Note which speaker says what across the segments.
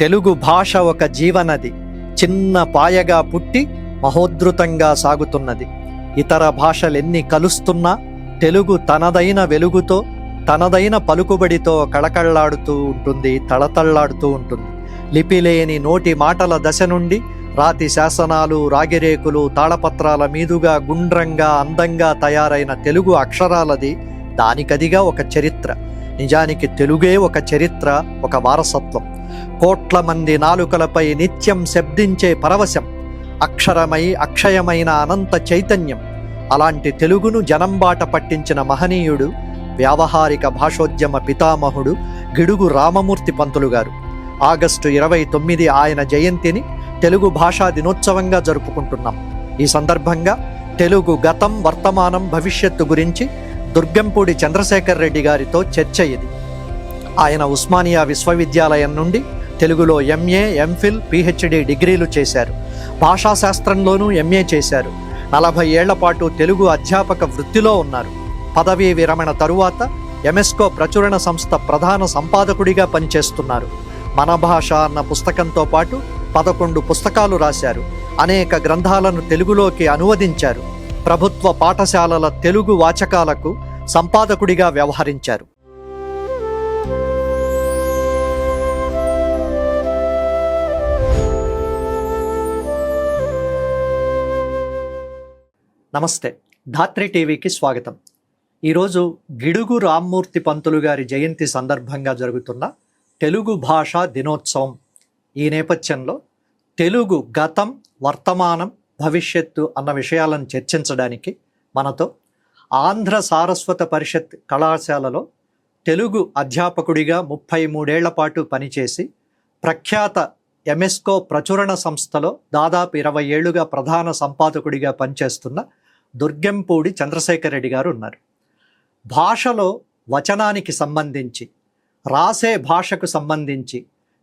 Speaker 1: తెలుగు భాష ఒక జీవనది, చిన్న పాయగా పుట్టి మహోద్ధృతంగా సాగుతున్నది. ఇతర భాషలెన్ని కలుస్తున్నా తెలుగు తనదైన వెలుగుతో, తనదైన పలుకుబడితో కళకళ్లాడుతూ ఉంటుంది, తళతళ్లాడుతూ ఉంటుంది. లిపిలేని నోటి మాటల దశ నుండి రాతి శాసనాలు, రాగిరేకులు, తాళపత్రాల మీదుగా గుండ్రంగా అందంగా తయారైన తెలుగు అక్షరాలది దానికదిగా ఒక చరిత్ర. నిజానికి తెలుగే ఒక చరిత్ర, ఒక వారసత్వం. కోట్ల మంది నాలుకలపై నిత్యం శబ్దించే పరవశం, అక్షరమై అక్షయమైన అనంత చైతన్యం. అలాంటి తెలుగును జనంబాట పట్టించిన మహనీయుడు, వ్యావహారిక భాషోద్యమ పితామహుడు గిడుగు రామమూర్తి పంతులు గారు. ఆగస్టు 29 ఆయన జయంతిని తెలుగు భాషా దినోత్సవంగా జరుపుకుంటున్నాం. ఈ సందర్భంగా తెలుగు గతం, వర్తమానం, భవిష్యత్తు గురించి దుర్గంపూడి చంద్రశేఖర్ రెడ్డి గారితో చర్చ ఇది. ఆయన ఉస్మానియా విశ్వవిద్యాలయం నుండి తెలుగులో ఎంఏ, ఎంఫిల్, పిహెచ్డి డిగ్రీలు చేశారు. భాషాశాస్త్రంలోనూ ఎంఏ చేశారు. 40 ఏళ్ల పాటు తెలుగు అధ్యాపక వృత్తిలో ఉన్నారు. పదవీ విరమణ తరువాత యునెస్కో ప్రచురణ సంస్థ ప్రధాన సంపాదకుడిగా పనిచేస్తున్నారు. మన భాష అన్న పుస్తకంతో పాటు 11 పుస్తకాలు రాశారు. అనేక గ్రంథాలను తెలుగులోకి అనువదించారు. ప్రభుత్వ పాఠశాలల తెలుగు వాచకాలకు సంపాదకుడిగా వ్యవహరించారు. నమస్తే, ధాత్రి టీవీకి స్వాగతం. ఈరోజు గిడుగు రామ్మూర్తి పంతులు గారి జయంతి సందర్భంగా జరుగుతున్న తెలుగు భాషా దినోత్సవం. ఈ నేపథ్యంలో తెలుగు గతం, వర్తమానం, భవిష్యత్తు అన్న విషయాలను చర్చించడానికి మనతో ఆంధ్ర సారస్వత పరిషత్ కళాశాలలో తెలుగు అధ్యాపకుడిగా 33 ఏళ్ల పాటు పనిచేసి ప్రఖ్యాత యునెస్కో ప్రచురణ సంస్థలో దాదాపు 20 ఏళ్లుగా ప్రధాన సంపాదకుడిగా పనిచేస్తున్న దుర్గంపూడి చంద్రశేఖర్ రెడ్డి గారు ఉన్నారు. భాషలో వచనానికి సంబంధించి, రాసే భాషకు సంబంధించి,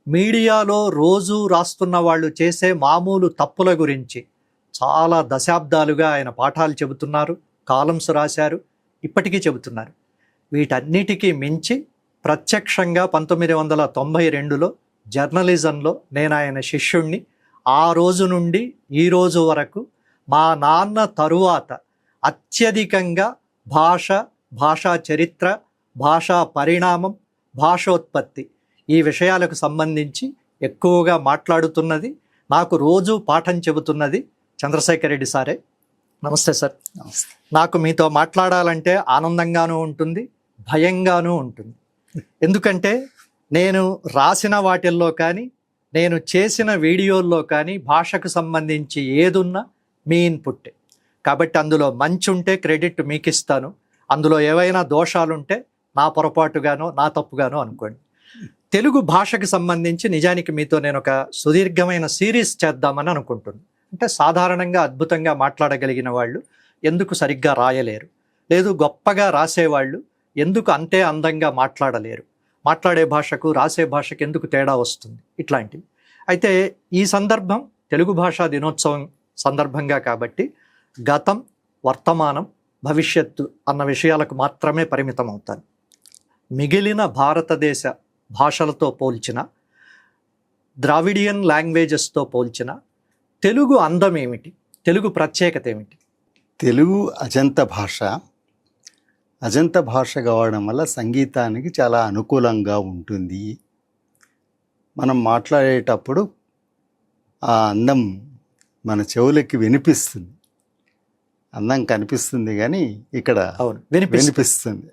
Speaker 1: మీడియాలో రోజు రాస్తున్న వాళ్ళు చేసే మామూలు తప్పుల గురించి చాలా దశాబ్దాలుగా ఆయన పాఠాలు చెబుతున్నారు, కాలమ్స్ రాశారు, ఇప్పటికీ చెబుతున్నారు. వీటన్నిటికీ మించి ప్రత్యక్షంగా 1992లో జర్నలిజంలో నేను ఆయన శిష్యుణ్ణి. ఆ రోజు నుండి ఈ రోజు వరకు మా నాన్న తరువాత అత్యధికంగా భాషా చరిత్ర, భాషా పరిణామం, భాషోత్పత్తి ఈ విషయాలకు సంబంధించి ఎక్కువగా మాట్లాడుతున్నది, నాకు రోజు పాఠం చెబుతున్నది చంద్రశేఖర్ రెడ్డి సారే. నమస్తే సార్.
Speaker 2: నమస్తే.
Speaker 1: నాకు మీతో మాట్లాడాలంటే ఆనందంగానూ ఉంటుంది, భయంగానూ ఉంటుంది. ఎందుకంటే నేను రాసిన వాటిల్లో కానీ, నేను చేసిన వీడియోల్లో కానీ భాషకు సంబంధించి ఏదున్నా మీ ఇన్పుట్టే. కాబట్టి అందులో మంచి ఉంటే క్రెడిట్ మీకు ఇస్తాను, అందులో ఏవైనా దోషాలుంటే నా పొరపాటుగానో నా తప్పుగానో అనుకోండి. తెలుగు భాషకు సంబంధించి నిజానికి మీతో నేను ఒక సుదీర్ఘమైన సిరీస్ చేద్దామని అనుకుంటున్నాను. అంటే సాధారణంగా అద్భుతంగా మాట్లాడగలిగిన వాళ్ళు ఎందుకు సరిగ్గా రాయలేరు, లేదు గొప్పగా రాసేవాళ్ళు ఎందుకు అంతే అందంగా మాట్లాడలేరు, మాట్లాడే భాషకు రాసే భాషకు ఎందుకు తేడా వస్తుంది, ఇట్లాంటివి. అయితే ఈ సందర్భం తెలుగు భాషా దినోత్సవం సందర్భంగా కాబట్టి గతం, వర్తమానం, భవిష్యత్తు అన్న విషయాలకు మాత్రమే పరిమితం అవుతాను. మిగిలిన భారతదేశ భాషలతో పోల్చిన, ద్రావిడియన్ లాంగ్వేజెస్తో పోల్చిన తెలుగు అందం ఏమిటి, తెలుగు ప్రత్యేకత ఏమిటి?
Speaker 2: తెలుగు అజంత భాష. అజంత భాష కావడం వల్ల సంగీతానికి చాలా అనుకూలంగా ఉంటుంది. మనం మాట్లాడేటప్పుడు ఆ అందం మన చెవులకి వినిపిస్తుంది. అందం కనిపిస్తుంది కానీ ఇక్కడ వినిపిస్తుంది.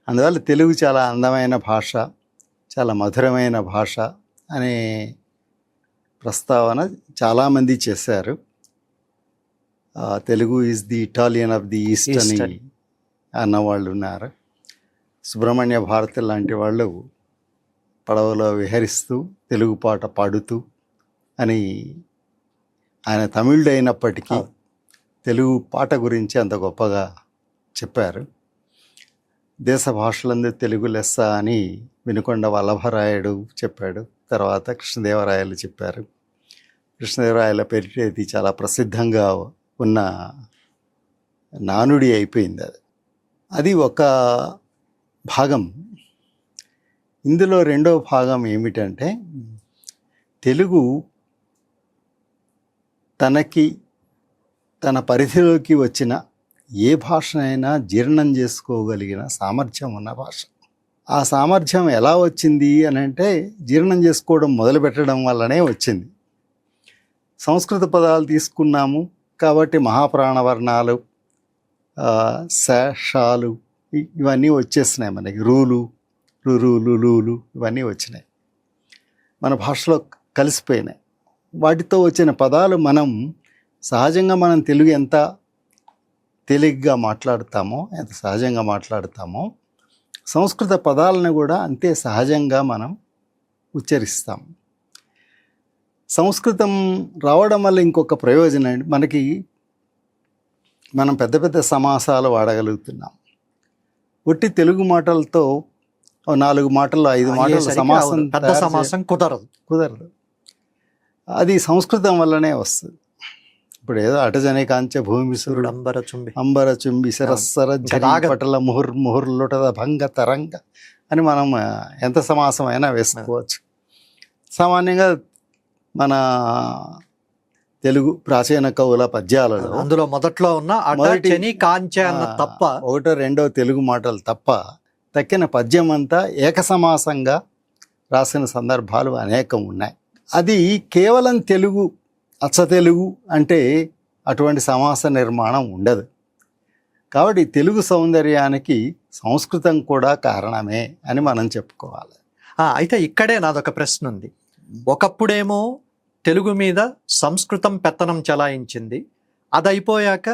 Speaker 2: అందువల్ల తెలుగు చాలా అందమైన భాష, చాలా మధురమైన భాష అనే ప్రస్తావన చాలామంది చేశారు. Telugu is the Italian of the east అని అన్నవాళ్ళు ఉన్నారు. సుబ్రహ్మణ్య భారతి లాంటి వాళ్ళు పడవలో విహరిస్తూ తెలుగు పాట పాడుతూ అని, ఆయన తమిళుడు అయినప్పటికీ తెలుగు పాట గురించి అంత గొప్పగా చెప్పారు. దేశ భాషలందు తెలుగు లెస్స అని వినుకొండ వల్లభరాయుడు చెప్పాడు. తర్వాత కృష్ణదేవరాయలు చెప్పారు. కృష్ణదేవరాయల పేరిటేది చాలా ప్రసిద్ధంగా ఉన్న నానుడి అయిపోయింది. అది ఒక భాగం. ఇందులో రెండో భాగం ఏమిటంటే తెలుగు తన పరిధిలోకి వచ్చిన ఏ భాషనైనా జీర్ణం చేసుకోగలిగిన సామర్థ్యం ఉన్న భాష. ఆ సామర్థ్యం ఎలా వచ్చింది అని అంటే జీర్ణం చేసుకోవడం మొదలుపెట్టడం వల్లనే వచ్చింది. సంస్కృత పదాలు తీసుకున్నాము కాబట్టి మహాప్రాణవర్ణాలు, శేషాలు ఇవన్నీ వచ్చేసినాయి మనకి. రూలు, రురులు, లూలు ఇవన్నీ వచ్చినాయి, మన భాషలో కలిసిపోయినాయి. వాటితో వచ్చిన పదాలు సహజంగా మనం తెలుగు ఎంత తేలిగ్గా మాట్లాడతామో, ఎంత సహజంగా మాట్లాడతామో, సంస్కృత పదాలను కూడా అంతే సహజంగా మనం ఉచ్చరిస్తాం. సంస్కృతం రావడం వల్ల ఇంకొక ప్రయోజనం మనం పెద్ద పెద్ద సమాసాలు వాడగలుగుతున్నాం. ఒట్టి తెలుగు మాటలతో 4 మాటలు 5 మాటలు సమాసం,
Speaker 1: పెద్ద సమాసం కుదరదు.
Speaker 2: అది సంస్కృతం వల్లనే వస్తుంది. ఇప్పుడు ఏదో అటజనే కాంచ భూమిసురుడు అంబర చుంబి శరస్సర పటల ముహుర్లుటద భంగ తరంగ అని మనం ఎంత సమాసం అయినా వేసుకోవచ్చు. సామాన్యంగా మన తెలుగు ప్రాచీన కవుల పద్యాలలో
Speaker 1: అందులో మొదట్లో ఉన్న అటచని కాంచ అన్న తప్ప
Speaker 2: 1-2 తెలుగు మాటలు తప్ప తక్కిన పద్యం అంతా ఏకసమాసంగా రాసిన సందర్భాలు అనేకం ఉన్నాయి. అది కేవలం తెలుగు, అచ్చ తెలుగు అంటే అటువంటి సమాస నిర్మాణం ఉండదు. కాబట్టి తెలుగు సౌందర్యానికి సంస్కృతం కూడా కారణమే అని మనం చెప్పుకోవాలి.
Speaker 1: అయితే ఇక్కడే నాదొక ప్రశ్న ఉంది. ఒకప్పుడేమో తెలుగు మీద సంస్కృతం పెత్తనం చెలాయించింది, అది అయిపోయాక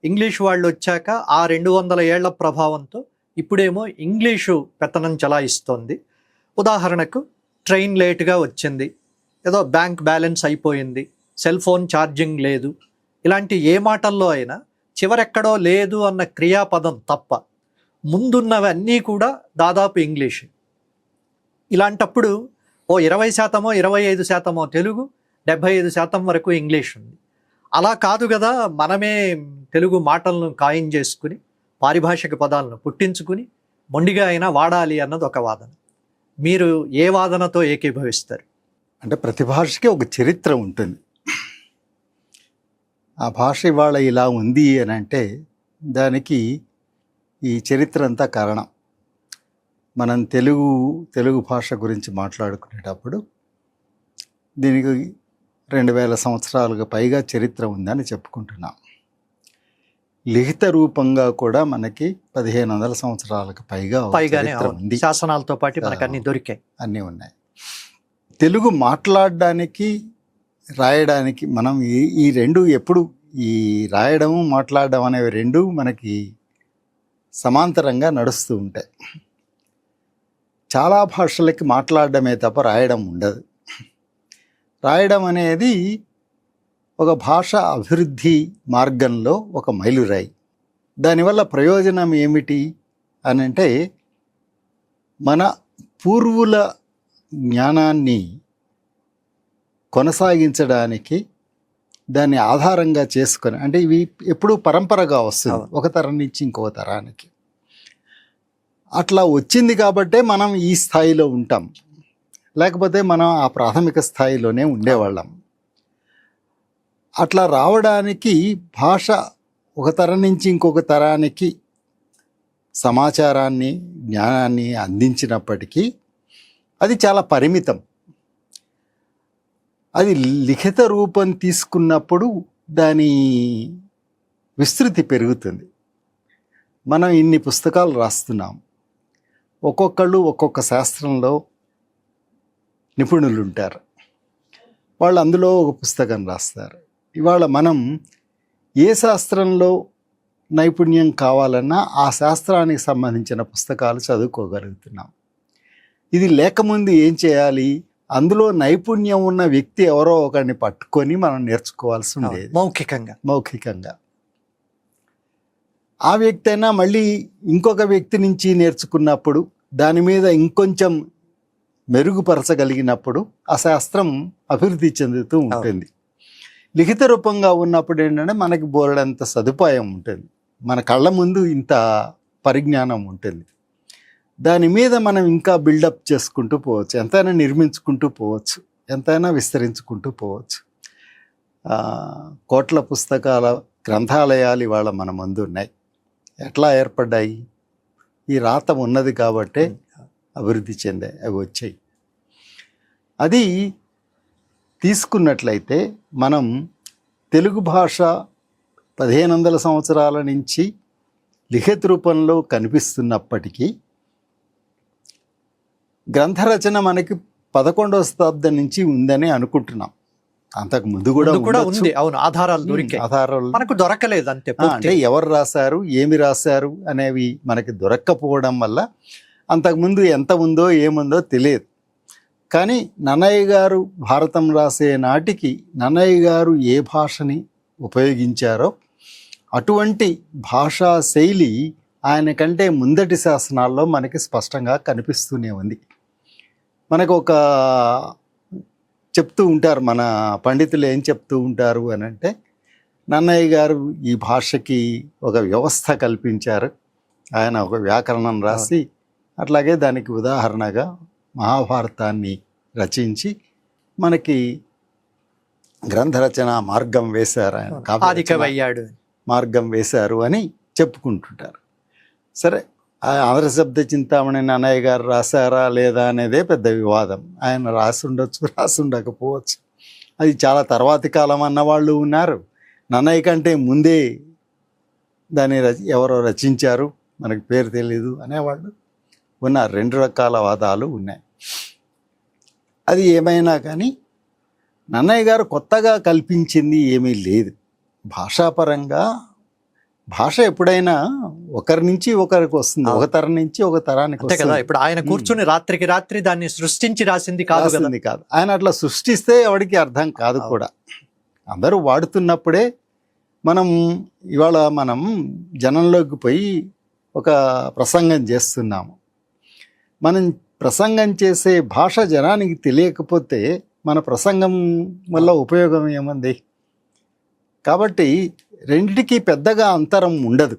Speaker 1: ఇంగ్లీష్ వాళ్ళు వచ్చాక ఆ 200 ఏళ్ల ప్రభావంతో ఇప్పుడేమో ఇంగ్లీషు పెత్తనం చెలాయిస్తోంది. ఉదాహరణకు ట్రైన్ లేటుగా వచ్చింది, ఏదో బ్యాంక్ బ్యాలెన్స్ అయిపోయింది, సెల్ ఫోన్ ఛార్జింగ్ లేదు, ఇలాంటి ఏ మాటల్లో అయినా చివరెక్కడో లేదు అన్న క్రియాపదం తప్ప ముందున్నవన్నీ కూడా దాదాపు ఇంగ్లీష్. ఇలాంటప్పుడు 20% 25% తెలుగు, 75% వరకు ఇంగ్లీష్ ఉంది. అలా కాదు కదా, మనమే తెలుగు మాటలను ఖాయం చేసుకుని పారిభాషిక పదాలను పుట్టించుకుని మొండిగా అయినా వాడాలి అన్నది ఒక వాదన. మీరు ఏ వాదనతో ఏకీభవిస్తారు?
Speaker 2: అంటే ప్రతి భాషకి ఒక చరిత్ర ఉంటుంది. ఆ భాష ఇవాళ ఇలా ఉంది అని అంటే దానికి ఈ చరిత్ర అంతా కారణం. మనం తెలుగు భాష గురించి మాట్లాడుకునేటప్పుడు దీనికి 2000 సంవత్సరాలుగా పైగా చరిత్ర ఉందని చెప్పుకుంటున్నాం. లిఖిత రూపంగా కూడా మనకి 1500 సంవత్సరాలకు పైగానే ఉంది.
Speaker 1: శాసనాలతో పాటు మనకు అన్ని దొరికాయి,
Speaker 2: అన్నీ ఉన్నాయి. తెలుగు మాట్లాడడానికి రాయడానికి మనం ఈ రెండు ఎప్పుడు ఈ రాయడం మాట్లాడడం అనేవి రెండు మనకి సమాంతరంగా నడుస్తూ ఉంటాయి. చాలా భాషలకి మాట్లాడడమే తప్ప రాయడం ఉండదు. రాయడం అనేది ఒక భాష అభివృద్ధి మార్గంలో ఒక మైలురాయి. దానివల్ల ప్రయోజనం ఏమిటి అని అంటే మన పూర్వుల జ్ఞానాన్ని కొనసాగించడానికి దాన్ని ఆధారంగా చేసుకొని, అంటే ఇవి ఎప్పుడూ పరంపరగా వస్తుంది ఒక తరం నుంచి ఇంకొక తరానికి. అట్లా వచ్చింది కాబట్టే మనం ఈ స్థాయిలో ఉంటాం, లేకపోతే మనం ఆ ప్రాథమిక స్థాయిలోనే ఉండేవాళ్ళం. అట్లా రావడానికి భాష ఒక తరం నుంచి ఇంకొక తరానికి సమాచారాన్ని జ్ఞానాన్ని అందించినప్పటికీ అది చాలా పరిమితం. అది లిఖిత రూపం తీసుకున్నప్పుడు దాని విస్తృతి పెరుగుతుంది. మనం ఇన్ని పుస్తకాలు రాస్తున్నాం, ఒక్కొక్కళ్ళు ఒక్కొక్క శాస్త్రంలో నిపుణులు ఉంటారు, వాళ్ళు అందులో ఒక పుస్తకం రాస్తారు. ఇవాళ మనం ఏ శాస్త్రంలో నైపుణ్యం కావాలన్నా ఆ శాస్త్రానికి సంబంధించిన పుస్తకాలు చదువుకోగలుగుతున్నాం. ఇది లేకముందు ఏం చేయాలి? అందులో నైపుణ్యం ఉన్న వ్యక్తి ఎవరో ఒకరిని పట్టుకొని మనం నేర్చుకోవాల్సి ఉండేది, మౌఖికంగా. ఆ వ్యక్తి అయినా మళ్ళీ ఇంకొక వ్యక్తి నుంచి నేర్చుకున్నప్పుడు దాని మీద ఇంకొంచెం మెరుగుపరచగలిగినప్పుడు ఆ శాస్త్రం అభివృద్ధి చెందుతూ ఉంటుంది. లిఖిత రూపంగా ఉన్నప్పుడు ఏంటంటే మనకి బోలెడంత సదుపాయం ఉంటుంది, మన కళ్ళ ముందు ఇంత పరిజ్ఞానం ఉంటుంది. దాని మీద మనం ఇంకా బిల్డప్ చేసుకుంటూ పోవచ్చు, ఎంతైనా నిర్మించుకుంటూ పోవచ్చు, ఎంతైనా విస్తరించుకుంటూ పోవచ్చు. కోట్ల పుస్తకాల గ్రంథాలయాలు ఇవాళ మన ముందు ఉన్నాయి. ఎట్లా ఏర్పడ్డాయి? ఈ రాత ఉన్నది కాబట్టే అభివృద్ధి చెందాయి, అవి వచ్చాయి. అది తీసుకున్నట్లయితే మనం తెలుగు భాష 1500 సంవత్సరాల నుంచి లిఖిత రూపంలో కనిపిస్తున్నప్పటికీ గ్రంథరచన మనకి 11వ శతాబ్దం నుంచి ఉందని అనుకుంటున్నాం. అంతకు ముందు కూడా
Speaker 1: ఉంది. అవును, ఆధారాలు దొరికాయి,
Speaker 2: ఆధారాలు
Speaker 1: మనకు దొరకలేదు అంతే.
Speaker 2: అంటే ఎవరు రాశారు, ఏమి రాశారు అనేవి మనకి దొరక్కపోవడం వల్ల అంతకుముందు ఎంత ఉందో ఏముందో తెలియదు. కానీ నన్నయ్య గారు భారతం రాసే నాటికి నన్నయ్య గారు ఏ భాషని ఉపయోగించారో అటువంటి భాషా శైలి ఆయన కంటే ముందటి శాసనాల్లో మనకి స్పష్టంగా కనిపిస్తూనే ఉంది. మనకు ఒక చెప్తూ ఉంటారు, మన పండితులు ఏం చెప్తూ ఉంటారు అని అంటే, నన్నయ్య గారు ఈ భాషకి ఒక వ్యవస్థ కల్పించారు, ఆయన ఒక వ్యాకరణం రాసి అట్లాగే దానికి ఉదాహరణగా మహాభారతాన్ని రచించి మనకి గ్రంథరచన మార్గం వేశారు, ఆయన
Speaker 1: కావ్యరచన
Speaker 2: మార్గం వేశారు అని చెప్పుకుంటుంటారు. సరే, ఆంధ్రశబ్ద చింతామణి నన్నయ్య గారు రాశారా లేదా అనేదే పెద్ద వివాదం. ఆయన రాసి ఉండొచ్చు, రాసి ఉండకపోవచ్చు. అది చాలా తర్వాతి కాలం అన్నవాళ్ళు ఉన్నారు. నన్నయ్య కంటే ముందే దాన్ని ఎవరో రచించారు, మనకి పేరు తెలీదు అనేవాళ్ళు ఉన్నారు. 2 రకాల వాదాలు ఉన్నాయి. అది ఏమైనా కానీ నన్నయ్య గారు కొత్తగా కల్పించింది ఏమీ లేదు. భాషాపరంగా భాష ఎప్పుడైనా ఒకరి నుంచి ఒకరికి వస్తుంది, ఒక తరం నుంచి ఒక తరానికి వస్తుంది.
Speaker 1: ఇప్పుడు ఆయన కూర్చుని రాత్రికి రాత్రి దాన్ని సృష్టించి రాసింది కాదు.
Speaker 2: ఆయన అట్లా సృష్టిస్తే ఎవరికి అర్థం కాదు కూడా. అందరూ వాడుతున్నప్పుడే ఇవాళ మనం జనంలోకి పోయి ఒక ప్రసంగం చేస్తున్నాము. మనం ప్రసంగం చేసే భాష జనానికి తెలియకపోతే మన ప్రసంగం వల్ల ఉపయోగం ఏముంది? కాబట్టి రెండిటికి పెద్దగా అంతరం ఉండదు.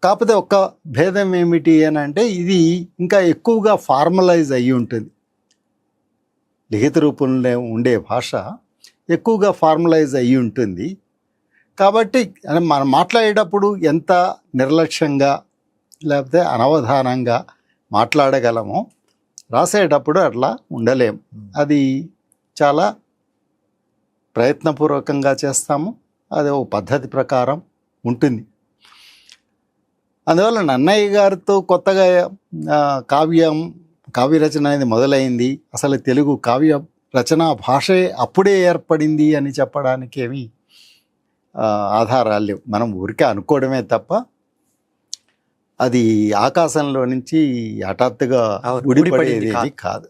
Speaker 2: కాకపోతే ఒక్క భేదం ఏమిటి అని అంటే, ఇది ఇంకా ఎక్కువగా ఫార్మలైజ్ అయ్యి ఉంటుంది. లిఖిత రూపంలో ఉండే భాష ఎక్కువగా ఫార్మలైజ్ అయ్యి ఉంటుంది. కాబట్టి మనం మాట్లాడేటప్పుడు ఎంత నిర్లక్ష్యంగా లేకపోతే అనవధానంగా మాట్లాడగలమో రాసేటప్పుడు అట్లా ఉండలేం. అది చాలా ప్రయత్నపూర్వకంగా చేస్తాము, అది ఒక పద్ధతి ప్రకారం ఉంటుంది. అందువల్ల నన్నయ్య గారితో కొత్తగా కావ్యరచన అనేది మొదలైంది. అసలు తెలుగు కావ్య రచన భాషే అప్పుడే ఏర్పడింది అని చెప్పడానికి ఏమీ ఆధారాలు లేవు. మనం ఊరికే అనుకోవడమే తప్ప అది ఆకాశంలో నుంచి హఠాత్తుగా ఊడిపడేది కాదు.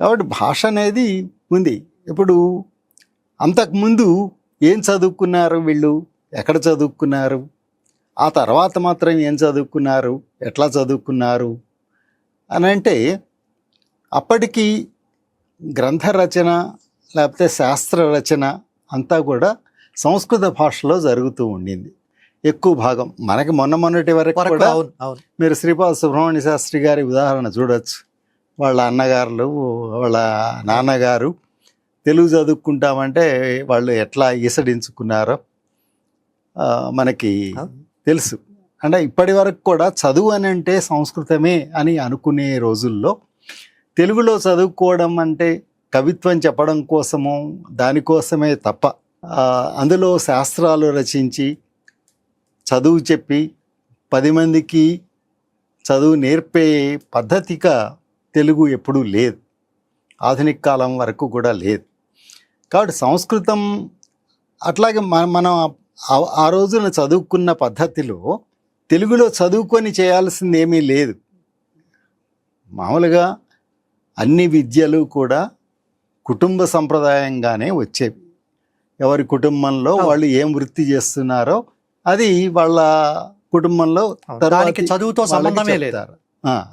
Speaker 2: కాబట్టి భాష అనేది ఉంది. ఇప్పుడు అంతకుముందు ఏం చదువుకున్నారు వీళ్ళు, ఎక్కడ చదువుకున్నారు, ఆ తర్వాత మాత్రం ఏం చదువుకున్నారు, ఎట్లా చదువుకున్నారు అని అంటే, అప్పటికి గ్రంథ రచన లేకపోతే శాస్త్ర రచన అంతా కూడా సంస్కృత భాషలో జరుగుతూ ఉండింది ఎక్కువ భాగం. మనకి మొన్నటి వరకు కూడా మీరు శ్రీపాద సుబ్రహ్మణ్య శాస్త్రి గారి ఉదాహరణ చూడొచ్చు. వాళ్ళ అన్నగారులు, వాళ్ళ నాన్నగారు తెలుగు చదువుకుంటామంటే వాళ్ళు ఎట్లా ఈసడించుకున్నారో మనకి తెలుసు. అంటే ఇప్పటి వరకు కూడా చదువు అని అంటే సంస్కృతమే అని అనుకునే రోజుల్లో తెలుగులో చదువుకోవడం అంటే కవిత్వం చెప్పడం కోసమో దానికోసమే తప్ప అందులో శాస్త్రాలు రచించి చదువు చెప్పి 10 మందికి చదువు నేర్పే పద్ధతిగా తెలుగు ఎప్పుడూ లేదు, ఆధునిక కాలం వరకు కూడా లేదు. కాబట్టి సంస్కృతం అట్లాగే మనం ఆ రోజున చదువుకున్న పద్ధతిలో తెలుగులో చదువుకొని చేయాల్సింది ఏమీ లేదు. మామూలుగా అన్ని విద్యలు కూడా కుటుంబ సంప్రదాయంగానే వచ్చేవి. ఎవరి కుటుంబంలో వాళ్ళు ఏం వృత్తి చేస్తున్నారో అది వాళ్ళ కుటుంబంలో
Speaker 1: దానికి చదువుతో సంబంధమే లేదు,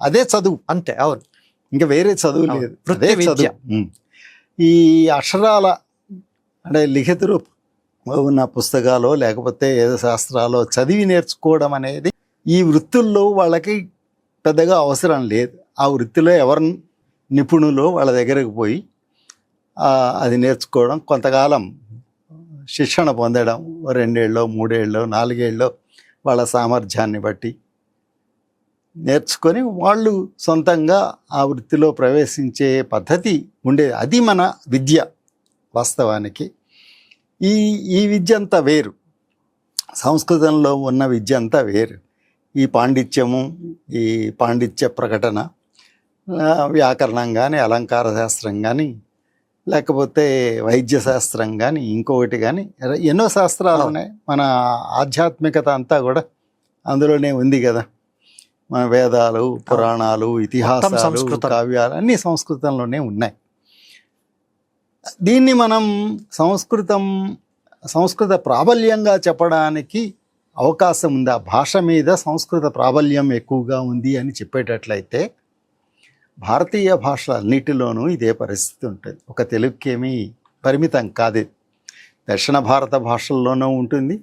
Speaker 2: అదే చదువు అంతే. అవును, ఇంకా వేరే చదువు లేదు, అదే చదువు. ఈ అక్షరాల అంటే లిఖిత రూపం ఉన్న పుస్తకాలు లేకపోతే ఏదో శాస్త్రాలు చదివి నేర్చుకోవడం అనేది ఈ వృత్తుల్లో వాళ్ళకి పెద్దగా అవసరం లేదు. ఆ వృత్తిలో ఎవరు నిపుణులో వాళ్ళ దగ్గరకు పోయి అది నేర్చుకోవడం, కొంతకాలం శిక్షణ పొందడం, 2 ఏళ్ళో 3 ఏళ్ళో 4 ఏళ్ళో వాళ్ళ సామర్థ్యాన్ని బట్టి నేర్చుకొని వాళ్ళు సొంతంగా ఆ వృత్తిలో ప్రవేశించే పద్ధతి ఉండేది. అది మన విద్య. వాస్తవానికి ఈ విద్య అంతా వేరు, సంస్కృతంలో ఉన్న విద్య అంతా వేరు. ఈ పాండిత్యము, ఈ పాండిత్య ప్రకటన, వ్యాకరణం కానీ, అలంకార శాస్త్రం కానీ, లేకపోతే వైద్య శాస్త్రం కానీ, ఇంకొకటి కానీ, ఎన్నో శాస్త్రాలు ఉన్నాయి. మన ఆధ్యాత్మికత అంతా కూడా అందులోనే ఉంది కదా. మన వేదాలు, పురాణాలు, ఇతిహాసాలు, కావ్యాలు అన్నీ సంస్కృతంలోనే ఉన్నాయి. దీన్ని మనం సంస్కృత ప్రాబల్యంగా చెప్పడానికి అవకాశం ఉంది. ఆ భాష మీద సంస్కృత ప్రాబల్యం ఎక్కువగా ఉంది అని చెప్పేటట్లయితే భారతీయ భాషలన్నిటిలోనూ ఇదే పరిస్థితి ఉంటుంది. ఒక తెలుగుకేమీ పరిమితం కాదు. దక్షిణ భారత భాషల్లోనూ ఉంటుంది.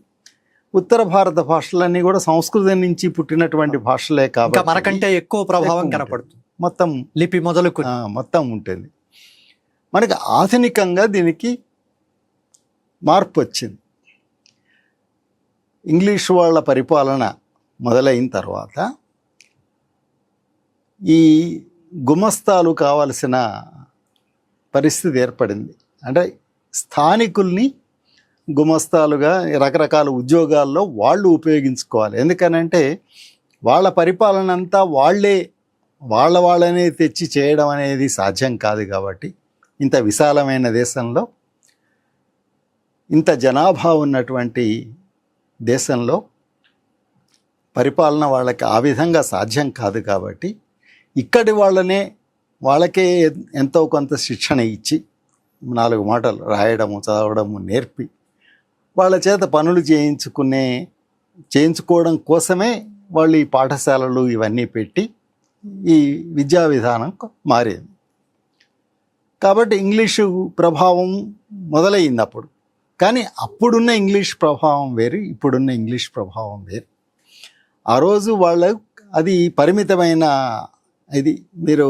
Speaker 2: ఉత్తర భారత భాషలన్నీ కూడా సంస్కృతం నుంచి పుట్టినటువంటి భాషలే కాబట్టి
Speaker 1: మనకంటే ఎక్కువ ప్రభావం కనపడుతుంది.
Speaker 2: మొత్తం
Speaker 1: లిపి మొదలుకు
Speaker 2: మొత్తం ఉంటుంది. మనకి ఆధునికంగా దీనికి మార్పు వచ్చింది. ఇంగ్లీష్ వాళ్ళ పరిపాలన మొదలైన తర్వాత ఈ గుమస్తాలు కావలసిన పరిస్థితి ఏర్పడింది. అంటే స్థానికుల్ని గుమస్తాలుగా రకరకాల ఉద్యోగాల్లో వాళ్ళు ఉపయోగించుకోవాలి. ఎందుకనంటే వాళ్ళ పరిపాలన అంతా వాళ్ళనే తెచ్చి చేయడం అనేది సాధ్యం కాదు. కాబట్టి ఇంత విశాలమైన దేశంలో, ఇంత జనాభా ఉన్నటువంటి దేశంలో పరిపాలన వాళ్ళకి ఆ విధంగా సాధ్యం కాదు. కాబట్టి ఇక్కడి వాళ్ళకే ఎంతో కొంత శిక్షణ ఇచ్చి 4 మాటలు రాయడము, చదవడము నేర్పి వాళ్ళ చేత పనులు చేయించుకోవడం కోసమే వాళ్ళు ఈ పాఠశాలలు ఇవన్నీ పెట్టి ఈ విద్యా విధానం మారింది. కాబట్టి ఇంగ్లీషు ప్రభావం మొదలైంది అప్పుడు. కానీ అప్పుడున్న ఇంగ్లీష్ ప్రభావం వేరు, ఇప్పుడున్న ఇంగ్లీష్ ప్రభావం వేరు. ఆ రోజు వాళ్ళ అది పరిమితమైన ఇది. మీరు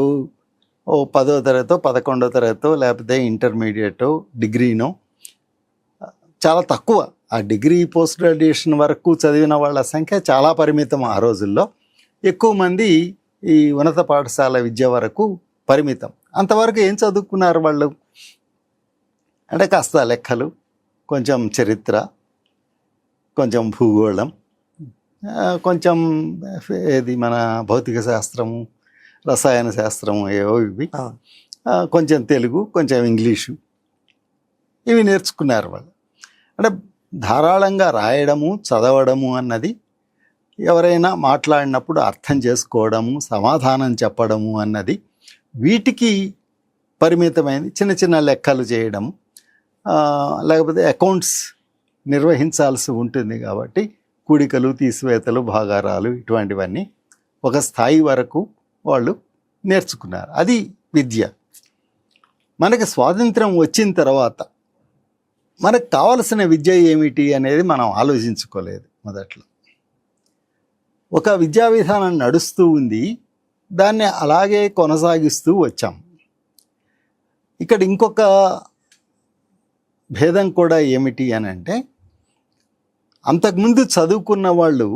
Speaker 2: 10వ తరగతో 11వ తరగతో లేకపోతే ఇంటర్మీడియటో డిగ్రీనో చాలా తక్కువ. ఆ డిగ్రీ పోస్ట్ గ్రాడ్యుయేషన్ వరకు చదివిన వాళ్ళ సంఖ్య చాలా పరిమితం ఆ రోజుల్లో. ఎక్కువ మంది ఈ ఉన్నత పాఠశాల విద్య వరకు పరిమితం. అంతవరకు ఏం చదువుకున్నారు వాళ్ళు అంటే కాస్త లెక్కలు, కొంచెం చరిత్ర, కొంచెం భూగోళం, కొంచెం ఇది మన భౌతిక శాస్త్రము, రసాయన శాస్త్రము, ఏవో ఇవి, కొంచెం తెలుగు, కొంచెం ఇంగ్లీషు, ఇవి నేర్చుకున్నారు వాళ్ళు. అంటే ధారాళంగా రాయడము, చదవడము అన్నది, ఎవరైనా మాట్లాడినప్పుడు అర్థం చేసుకోవడము, సమాధానం చెప్పడము అన్నది వీటికి పరిమితమైనది. చిన్న చిన్న లెక్కలు చేయడము, లేకపోతే అకౌంట్స్ నిర్వహించాల్సి ఉంటుంది. కాబట్టి కూడికలు, తీసివేతలు, భాగారాలు ఇటువంటివన్నీ ఒక స్థాయి వరకు వాళ్ళు నేర్చుకున్నారు. అది విద్య. మనకి స్వాతంత్రం వచ్చిన తర్వాత మనకు కావలసిన విద్య ఏమిటి అనేది మనం ఆలోచించుకోలేదు మొదట్లో. ఒక విద్యా విధానం నడుస్తూ ఉంది, దాన్ని అలాగే కొనసాగిస్తూ వచ్చాం. ఇక్కడ ఇంకొక భేదం కూడా ఏమిటి అని అంటే, అంతకుముందు చదువుకున్న వాళ్ళు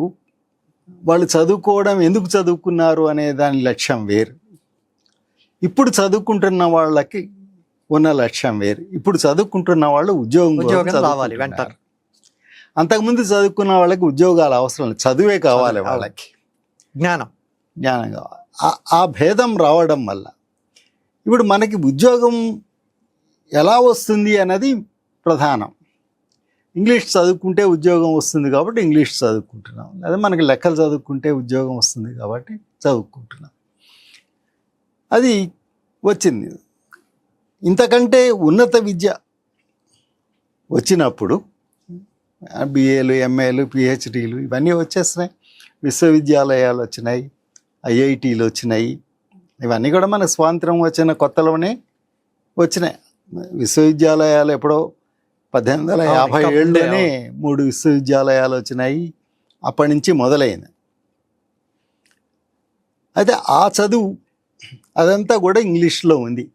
Speaker 2: చదువుకోవడం ఎందుకు చదువుకున్నారు అనే దాని లక్ష్యం వేరు. ఇప్పుడు చదువుకుంటున్న వాళ్ళకి ఉన్న లక్ష్యం వేరు. ఇప్పుడు చదువుకుంటున్న వాళ్ళు ఉద్యోగం
Speaker 1: రావాలి వెంటనే.
Speaker 2: అంతకుముందు చదువుకున్న వాళ్ళకి ఉద్యోగాలు అవసరం లేదు, చదువే కావాలి వాళ్ళకి, జ్ఞానం కావాలి. ఆ భేదం రావడం వల్ల ఇప్పుడు మనకి ఉద్యోగం ఎలా వస్తుంది అన్నది ప్రధానం. ఇంగ్లీష్ చదువుకుంటే ఉద్యోగం వస్తుంది కాబట్టి ఇంగ్లీష్ చదువుకుంటున్నాం, లేదా మనకి లెక్కలు చదువుకుంటే ఉద్యోగం వస్తుంది కాబట్టి చదువుకుంటున్నాం. అది వచ్చింది. ఇంతకంటే ఉన్నత విద్య వచ్చినప్పుడు బిఏలు, ఎంఏలు, పిహెచ్డీలు ఇవన్నీ వచ్చేస్తున్నాయి. విశ్వవిద్యాలయాలు వచ్చినాయి, ఐఐటీలు వచ్చినాయి. ఇవన్నీ కూడా మనకు స్వాతంత్రం వచ్చిన కొత్తలోనే వచ్చినాయి. విశ్వవిద్యాలయాలు ఎప్పుడో 1857లోనే 3 విశ్వవిద్యాలయాలు వచ్చినాయి. అప్పటి నుంచి మొదలైంది. అయితే ఆ చదువు అదంతా కూడా ఇంగ్లీష్లో ఉంది,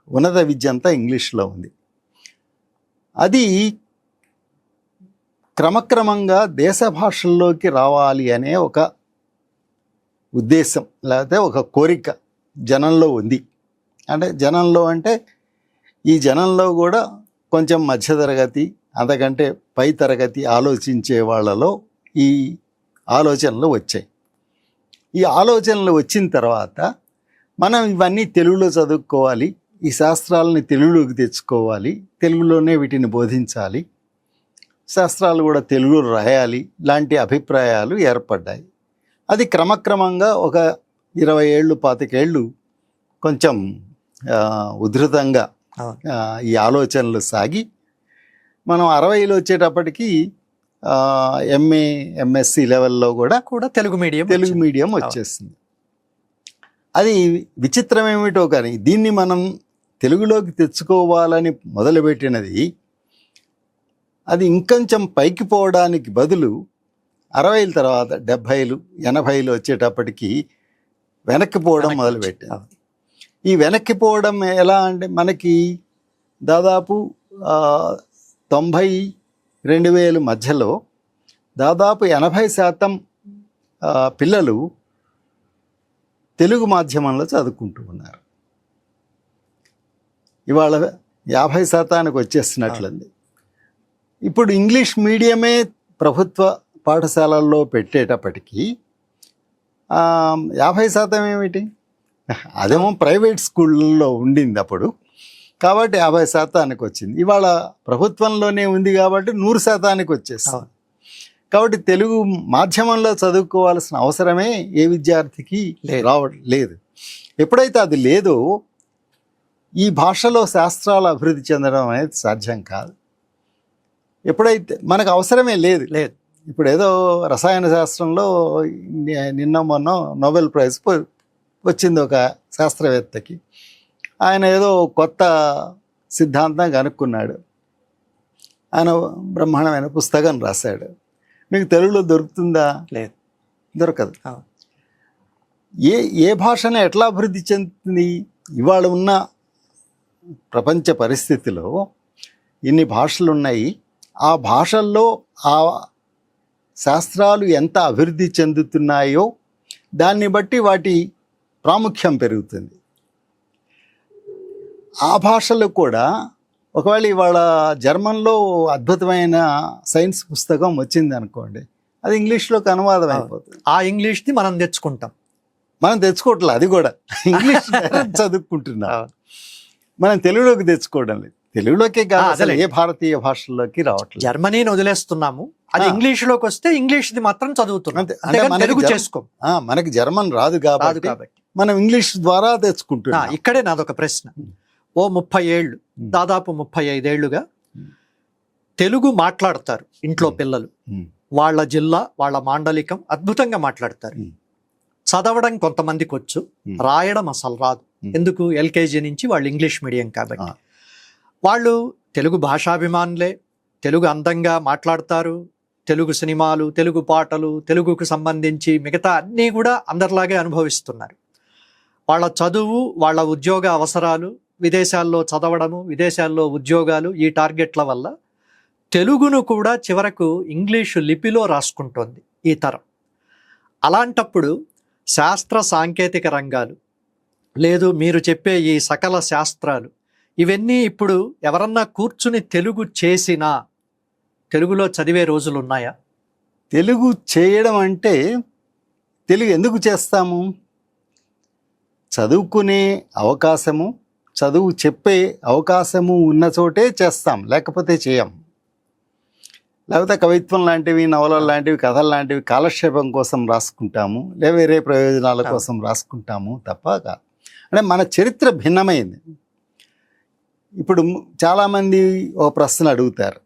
Speaker 2: ఉన్నత విద్య అంతా ఇంగ్లీష్లో ఉంది. అది క్రమక్రమంగా దేశ భాషల్లోకి రావాలి అనే ఒక ఉద్దేశం లేకపోతే ఒక కోరిక జనంలో ఉంది. అంటే ఈ జనంలో కూడా కొంచెం మధ్యతరగతి అంతకంటే పై తరగతి ఆలోచించే వాళ్ళలో ఈ ఆలోచనలు వచ్చాయి. ఈ ఆలోచనలు వచ్చిన తర్వాత మనం ఇవన్నీ తెలుగులో చదువుకోవాలి, ఈ శాస్త్రాలని తెలుగులోకి తెచ్చుకోవాలి, తెలుగులోనే వీటిని బోధించాలి, శాస్త్రాలు కూడా తెలుగులో రాయాలి లాంటి అభిప్రాయాలు ఏర్పడ్డాయి. అది క్రమక్రమంగా ఒక 20 ఏళ్ళు 25 ఏళ్ళు కొంచెం ఉధృతంగా ఈ ఆలోచనలు సాగి మనం 60లో వచ్చేటప్పటికి ఎంఏ ఎంఎస్సి లెవెల్లో కూడా తెలుగు మీడియం వచ్చేసింది. అది విచిత్రం ఏమిటో కానీ దీన్ని మనం తెలుగులోకి తెచ్చుకోవాలని మొదలుపెట్టినది అది ఇంకొంచెం పైకి పోవడానికి బదులు 60ల తర్వాత 70లు 80లు వచ్చేటప్పటికి వెనక్కిపోవడం మొదలుపెట్టింది. ఈ వెనక్కిపోవడం ఎలా అంటే మనకి దాదాపు 90-2000 మధ్యలో దాదాపు 80% పిల్లలు తెలుగు మాధ్యమంలో చదువుకుంటూ ఉన్నారు. ఇవాళ 50% వచ్చేస్తున్నట్లుంది. ఇప్పుడు ఇంగ్లీష్ మీడియమే ప్రభుత్వ పాఠశాలల్లో పెట్టేటప్పటికీ 50% ఏమిటి, అదేమో ప్రైవేట్ స్కూళ్ళల్లో ఉండింది అప్పుడు, కాబట్టి 50% వచ్చింది. ఇవాళ ప్రభుత్వంలోనే ఉంది కాబట్టి 100% వచ్చేస్తుంది. కాబట్టి తెలుగు మాధ్యమంలో చదువుకోవాల్సిన అవసరమే ఏ విద్యార్థికి లేదు. ఎప్పుడైతే అది లేదో ఈ భాషలో శాస్త్రాలు అభివృద్ధి చెందడం అనేది సాధ్యం కాదు. ఎప్పుడైతే మనకు అవసరమే లేదు. ఇప్పుడు ఏదో రసాయన శాస్త్రంలో నిన్న మొన్న నోబెల్ ప్రైజ్ వచ్చింది ఒక శాస్త్రవేత్తకి. ఆయన ఏదో కొత్త సిద్ధాంతం కనుక్కున్నాడు, ఆయన బ్రహ్మాండమైన పుస్తకం రాశాడు. మీకు తెలుగులో దొరుకుతుందా? లేదు, దొరకదు. ఏ భాషను ఎట్లా అభివృద్ధి చెందుతుంది? ఇవాళ ఉన్న ప్రపంచ పరిస్థితిలో ఇన్ని భాషలు ఉన్నాయి, ఆ భాషల్లో ఆ శాస్త్రాలు ఎంత అభివృద్ధి చెందుతున్నాయో దాన్ని బట్టి వాటి ప్రాముఖ్యం పెరుగుతుంది. ఆ భాషలు కూడా ఒకవేళ ఇవాళ జర్మన్లో అద్భుతమైన సైన్స్ పుస్తకం వచ్చింది అనుకోండి, అది ఇంగ్లీష్లోకి అనువాదం అయిపోతుంది.
Speaker 1: ఆ ఇంగ్లీష్ని మనం
Speaker 2: తెచ్చుకోవట్లేదు, అది కూడా ఇంగ్లీష్ చదువుకుంటున్నాం, మనం తెలుగులోకి తెచ్చుకోవడం లేదు. తెలుగులోకే కాదు, ఏ భారతీయ భాషల్లోకి రావట్లేదు.
Speaker 1: జర్మనీని వదిలేస్తున్నాము, అది ఇంగ్లీష్లోకి వస్తే ఇంగ్లీష్ది మాత్రం చదువుతున్నాం. తెలుగు చేసుకో,
Speaker 2: మనకి జర్మన్ రాదు కాబట్టి మనం ఇంగ్లీష్ ద్వారా తెచ్చుకుంటున్నాం.
Speaker 1: ఇక్కడే నాదొక ప్రశ్న. ఓ 30 ఏళ్ళు, దాదాపు 35 ఏళ్ళుగా తెలుగు మాట్లాడతారు ఇంట్లో పిల్లలు. వాళ్ళ జిల్లా, వాళ్ళ మాండలికం అద్భుతంగా మాట్లాడతారు. చదవడం కొంతమందికి వచ్చు, రాయడం అసలు రాదు. ఎందుకు? ఎల్కేజీ నుంచి వాళ్ళు ఇంగ్లీష్ మీడియం కాబట్టి. వాళ్ళు తెలుగు భాషాభిమానులే, తెలుగు అందంగా మాట్లాడతారు, తెలుగు సినిమాలు, తెలుగు పాటలు, తెలుగుకు సంబంధించి మిగతా అన్నీ కూడా అందరిలాగే అనుభవిస్తున్నారు. వాళ్ళ చదువు, వాళ్ళ ఉద్యోగ అవసరాలు, విదేశాల్లో చదవడము, విదేశాల్లో ఉద్యోగాలు, ఈ టార్గెట్ల వల్ల తెలుగును కూడా చివరకు ఇంగ్లీషు లిపిలో రాసుకుంటోంది ఈ తరం. అలాంటప్పుడు శాస్త్ర సాంకేతిక రంగాలు, లేదు మీరు చెప్పే ఈ సకల శాస్త్రాలు, ఇవన్నీ ఇప్పుడు ఎవరన్నా కూర్చుని తెలుగు చేసినా తెలుగులో చదివే రోజులు ఉన్నాయా?
Speaker 2: తెలుగు చేయడం అంటే తెలుగు ఎందుకు చేస్తాము? చదువుకునే అవకాశము, చదువు చెప్పే అవకాశము ఉన్న చోటే చేస్తాం, లేకపోతే చేయం. లేకపోతే కవిత్వం లాంటివి, నవలలు లాంటివి, కథలు లాంటివి కాలక్షేపం కోసం రాసుకుంటాము, లేదా వేరే ప్రయోజనాల కోసం రాసుకుంటాము తప్ప కాదు. అంటే మన చరిత్ర భిన్నమైంది. ఇప్పుడు చాలామంది ఓ ప్రశ్న అడుగుతారు,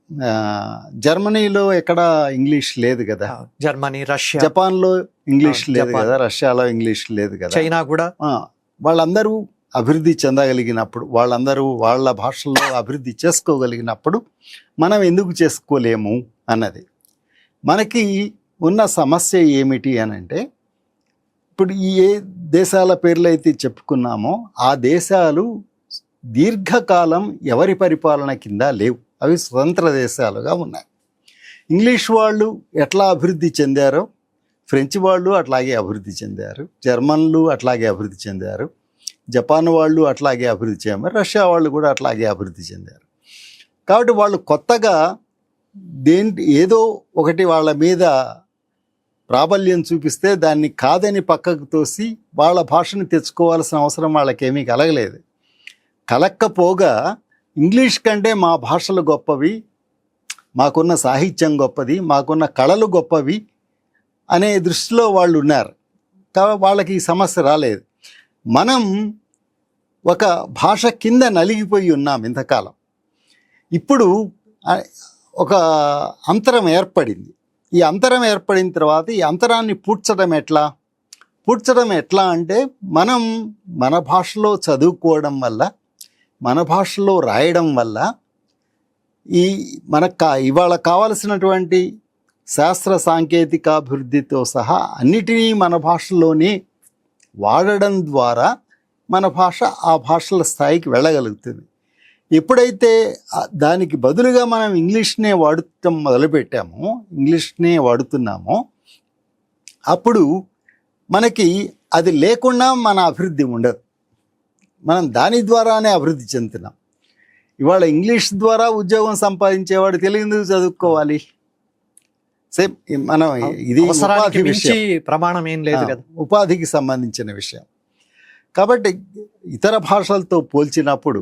Speaker 2: జర్మనీలో ఎక్కడ ఇంగ్లీష్ లేదు కదా,
Speaker 1: జర్మనీ, రష్యా,
Speaker 2: జపాన్లో ఇంగ్లీష్ లేదు కదా, రష్యాలో ఇంగ్లీష్ లేదు కదా,
Speaker 1: చైనా కూడా.
Speaker 2: వాళ్ళందరూ అభివృద్ధి చెందగలిగినప్పుడు, వాళ్ళందరూ వాళ్ళ భాషల్లో అభివృద్ధి చేసుకోగలిగినప్పుడు మనం ఎందుకు చేసుకోలేము అన్నది. మనకి ఉన్న సమస్య ఏమిటి అని అంటే, ఇప్పుడు ఏ దేశాల పేర్లు అయితే చెప్పుకున్నామో ఆ దేశాలు దీర్ఘకాలం ఎవరి పరిపాలన కింద లేవు, అవి స్వతంత్ర దేశాలుగా ఉన్నాయి. ఇంగ్లీష్ వాళ్ళు ఎట్లా అభివృద్ధి చెందారో ఫ్రెంచ్ వాళ్ళు అట్లాగే అభివృద్ధి చెందారు, జర్మన్లు అట్లాగే అభివృద్ధి చెందారు, జపాన్ వాళ్ళు అట్లాగే అభివృద్ధి చెందారు, రష్యా వాళ్ళు కూడా అట్లాగే అభివృద్ధి చెందారు. కాబట్టి వాళ్ళు కొత్తగా ఏదో ఒకటి వాళ్ళ మీద ప్రాబల్యం చూపిస్తే దాన్ని కాదని పక్కకు తోసి వాళ్ళ భాషను తెచ్చుకోవాల్సిన అవసరం వాళ్ళకేమీ కలగలేదు. కలక్కపోగా ఇంగ్లీష్ కంటే మా భాషలు గొప్పవి, మాకున్న సాహిత్యం గొప్పది, మాకున్న కళలు గొప్పవి అనే దృష్టిలో వాళ్ళు ఉన్నారు. కాబట్టి వాళ్ళకి ఈ సమస్య రాలేదు. మనం ఒక భాష కింద నలిగిపోయి ఉన్నాం ఇంతకాలం. ఇప్పుడు ఒక అంతరం ఏర్పడింది. ఈ అంతరం ఏర్పడిన తర్వాత ఈ అంతరాన్ని పూడ్చడం ఎట్లా అంటే మనం మన భాషలో చదువుకోవడం వల్ల, మన భాషలో రాయడం వల్ల మనకు ఇవాళ కావలసినటువంటి శాస్త్ర సాంకేతికాభివృద్ధితో సహా అన్నిటినీ మన భాషలోనే వాడడం ద్వారా మన భాష ఆ భాషల స్థాయికి వెళ్ళగలుగుతుంది. ఎప్పుడైతే దానికి బదులుగా మనం ఇంగ్లీష్నే వాడటం మొదలుపెట్టామో, ఇంగ్లీష్నే వాడుతున్నామో, అప్పుడు మనకి అది లేకుండా మన అభివృద్ధి ఉండదు. మనం దాని ద్వారానే అభివృద్ధి చెందుతున్నాం. ఇవాళ ఇంగ్లీష్ ద్వారా ఉద్యోగం సంపాదించేవాడు తెలుగు ఎందుకు చదువుకోవాలి? సేమ్ మనం ఇది ఉపాధి విషయం,
Speaker 1: ప్రమాణం ఏం లేదు కదా,
Speaker 2: ఉపాధికి సంబంధించిన విషయం. కాబట్టి ఇతర భాషలతో పోల్చినప్పుడు,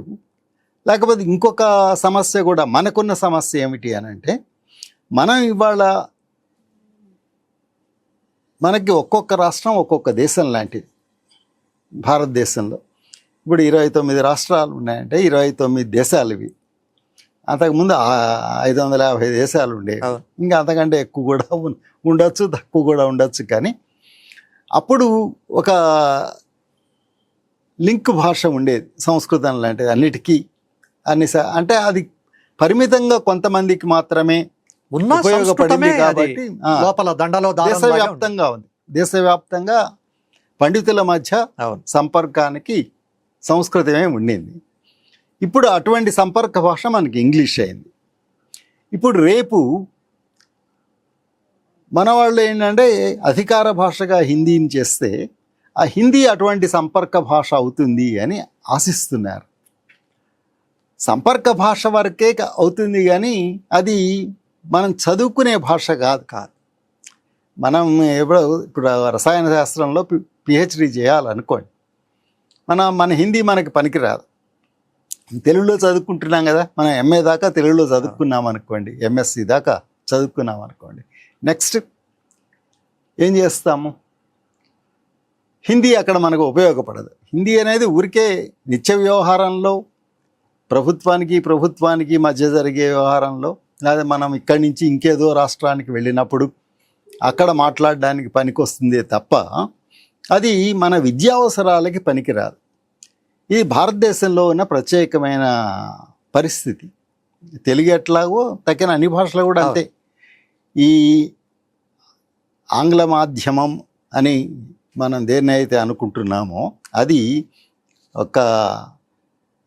Speaker 2: లేకపోతే ఇంకొక సమస్య కూడా మనకున్న సమస్య ఏమిటి అని అంటే, మనం ఇవాళ మనకి ఒక్కొక్క రాష్ట్రం ఒక్కొక్క దేశం లాంటిది. భారతదేశంలో ఇప్పుడు 29 రాష్ట్రాలు ఉన్నాయంటే 29 దేశాలు ఇవి. అంతకుముందు 550 దేశాలు ఉండేవి. ఇంకా అంతకంటే ఎక్కువ కూడా ఉండొచ్చు, తక్కువ కూడా ఉండొచ్చు. కానీ అప్పుడు ఒక లింక్ భాష ఉండేది, సంస్కృతం లాంటిది అన్నిటికీ. అంటే అది పరిమితంగా కొంతమందికి మాత్రమే ఉపయోగపడింది. కాబట్టి దేశవ్యాప్తంగా ఉంది. దేశవ్యాప్తంగా పండితుల మధ్య సంపర్కానికి సంస్కృతమే ఉండింది. ఇప్పుడు అటువంటి సంపర్క భాష మనకి ఇంగ్లీష్ అయింది. ఇప్పుడు రేపు మన వాళ్ళు ఏంటంటే అధికార భాషగా హిందీని చేస్తే ఆ హిందీ అటువంటి సంపర్క భాష అవుతుంది అని ఆశిస్తున్నారు. సంపర్క భాష వరకే అవుతుంది, కానీ అది మనం చదువుకునే భాష కాదు. మనం ఇప్పుడు రసాయన శాస్త్రంలో పిహెచ్డి చేయాలనుకోండి, మన హిందీ మనకి పనికిరాదు. తెలుగులో చదువుకుంటున్నాం కదా, మనం ఎంఏ దాకా తెలుగులో చదువుకున్నాం అనుకోండి, ఎంఎస్సి దాకా చదువుకున్నాం అనుకోండి, నెక్స్ట్ ఏం చేస్తాము? హిందీ అక్కడ మనకు ఉపయోగపడదు. హిందీ అనేది ఊరికే నిత్య వ్యవహారంలో ప్రభుత్వానికి మధ్య జరిగే వ్యవహారంలో, లేదా మనం ఇక్కడి నుంచి ఇంకేదో రాష్ట్రానికి వెళ్ళినప్పుడు అక్కడ మాట్లాడడానికి పనికొస్తుందే తప్ప అది మన విద్యావసరాలకి పనికిరాదు. ఇది భారతదేశంలో ఉన్న ప్రత్యేకమైన పరిస్థితి. తెలుగు ఎట్లాగో తక్కిన అన్ని భాషలు కూడా అంతే. ఈ ఆంగ్ల మాధ్యమం అని మనం దేన్ని అయితే అనుకుంటున్నామో అది ఒక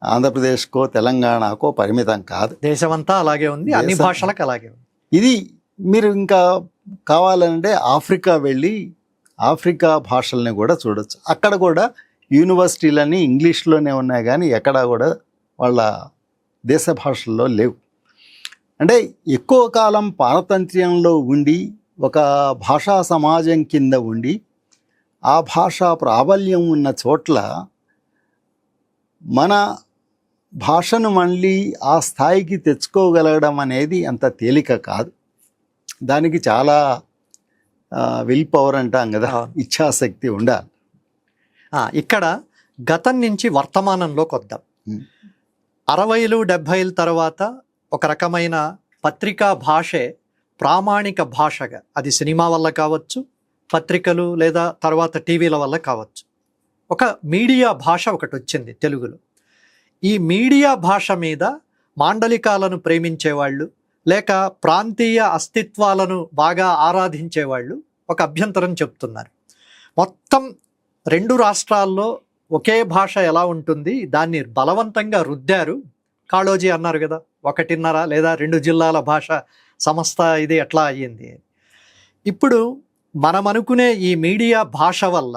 Speaker 2: ఆంధ్రప్రదేశ్కో తెలంగాణకో పరిమితం కాదు,
Speaker 1: దేశమంతా అలాగే ఉంది, అన్ని భాషలకు అలాగే ఉంది.
Speaker 2: ఇది మీరు ఇంకా కావాలంటే ఆఫ్రికా వెళ్ళి ఆఫ్రికా భాషల్ని కూడా చూడొచ్చు. అక్కడ కూడా యూనివర్సిటీలన్నీ ఇంగ్లీష్లోనే ఉన్నాయి, కానీ ఎక్కడా కూడా వాళ్ళ దేశ భాషల్లో లేవు. అంటే ఎక్కువ కాలం పారతంత్ర్యంలో ఉండి ఒక భాషా సమాజం కింద ఉండి ఆ భాషా ప్రాబల్యం ఉన్న చోట్ల మన భాషను మళ్ళీ ఆ స్థాయికి తెచ్చుకోగలగడం అనేది అంత తేలిక కాదు. దానికి చాలా విల్ పవర్ అంటాం కదా, ఇచ్ఛాశక్తి ఉండాలి.
Speaker 1: ఇక్కడ గతం నుంచి వర్తమానంలోకి వద్దాం. 60లు 70ల తర్వాత ఒక రకమైన పత్రికా భాషే ప్రామాణిక భాషగా, అది సినిమా వల్ల కావచ్చు, పత్రికలు లేదా తర్వాత టీవీల వల్ల కావచ్చు, ఒక మీడియా భాష ఒకటి వచ్చింది తెలుగులో. ఈ మీడియా భాష మీద మాండలికాలను ప్రేమించేవాళ్ళు లేక ప్రాంతీయ అస్తిత్వాలను బాగా ఆరాధించేవాళ్ళు ఒక అభ్యంతరం చెప్తున్నారు. మొత్తం 2 రాష్ట్రాల్లో ఒకే భాష ఎలా ఉంటుంది, దాన్ని బలవంతంగా రుద్దారు. కాళోజీ అన్నారు కదా, 1.5 లేదా 2 జిల్లాల భాష సంస్థ ఇది ఎట్లా అయ్యింది. ఇప్పుడు మనం అనుకునే ఈ మీడియా భాష వల్ల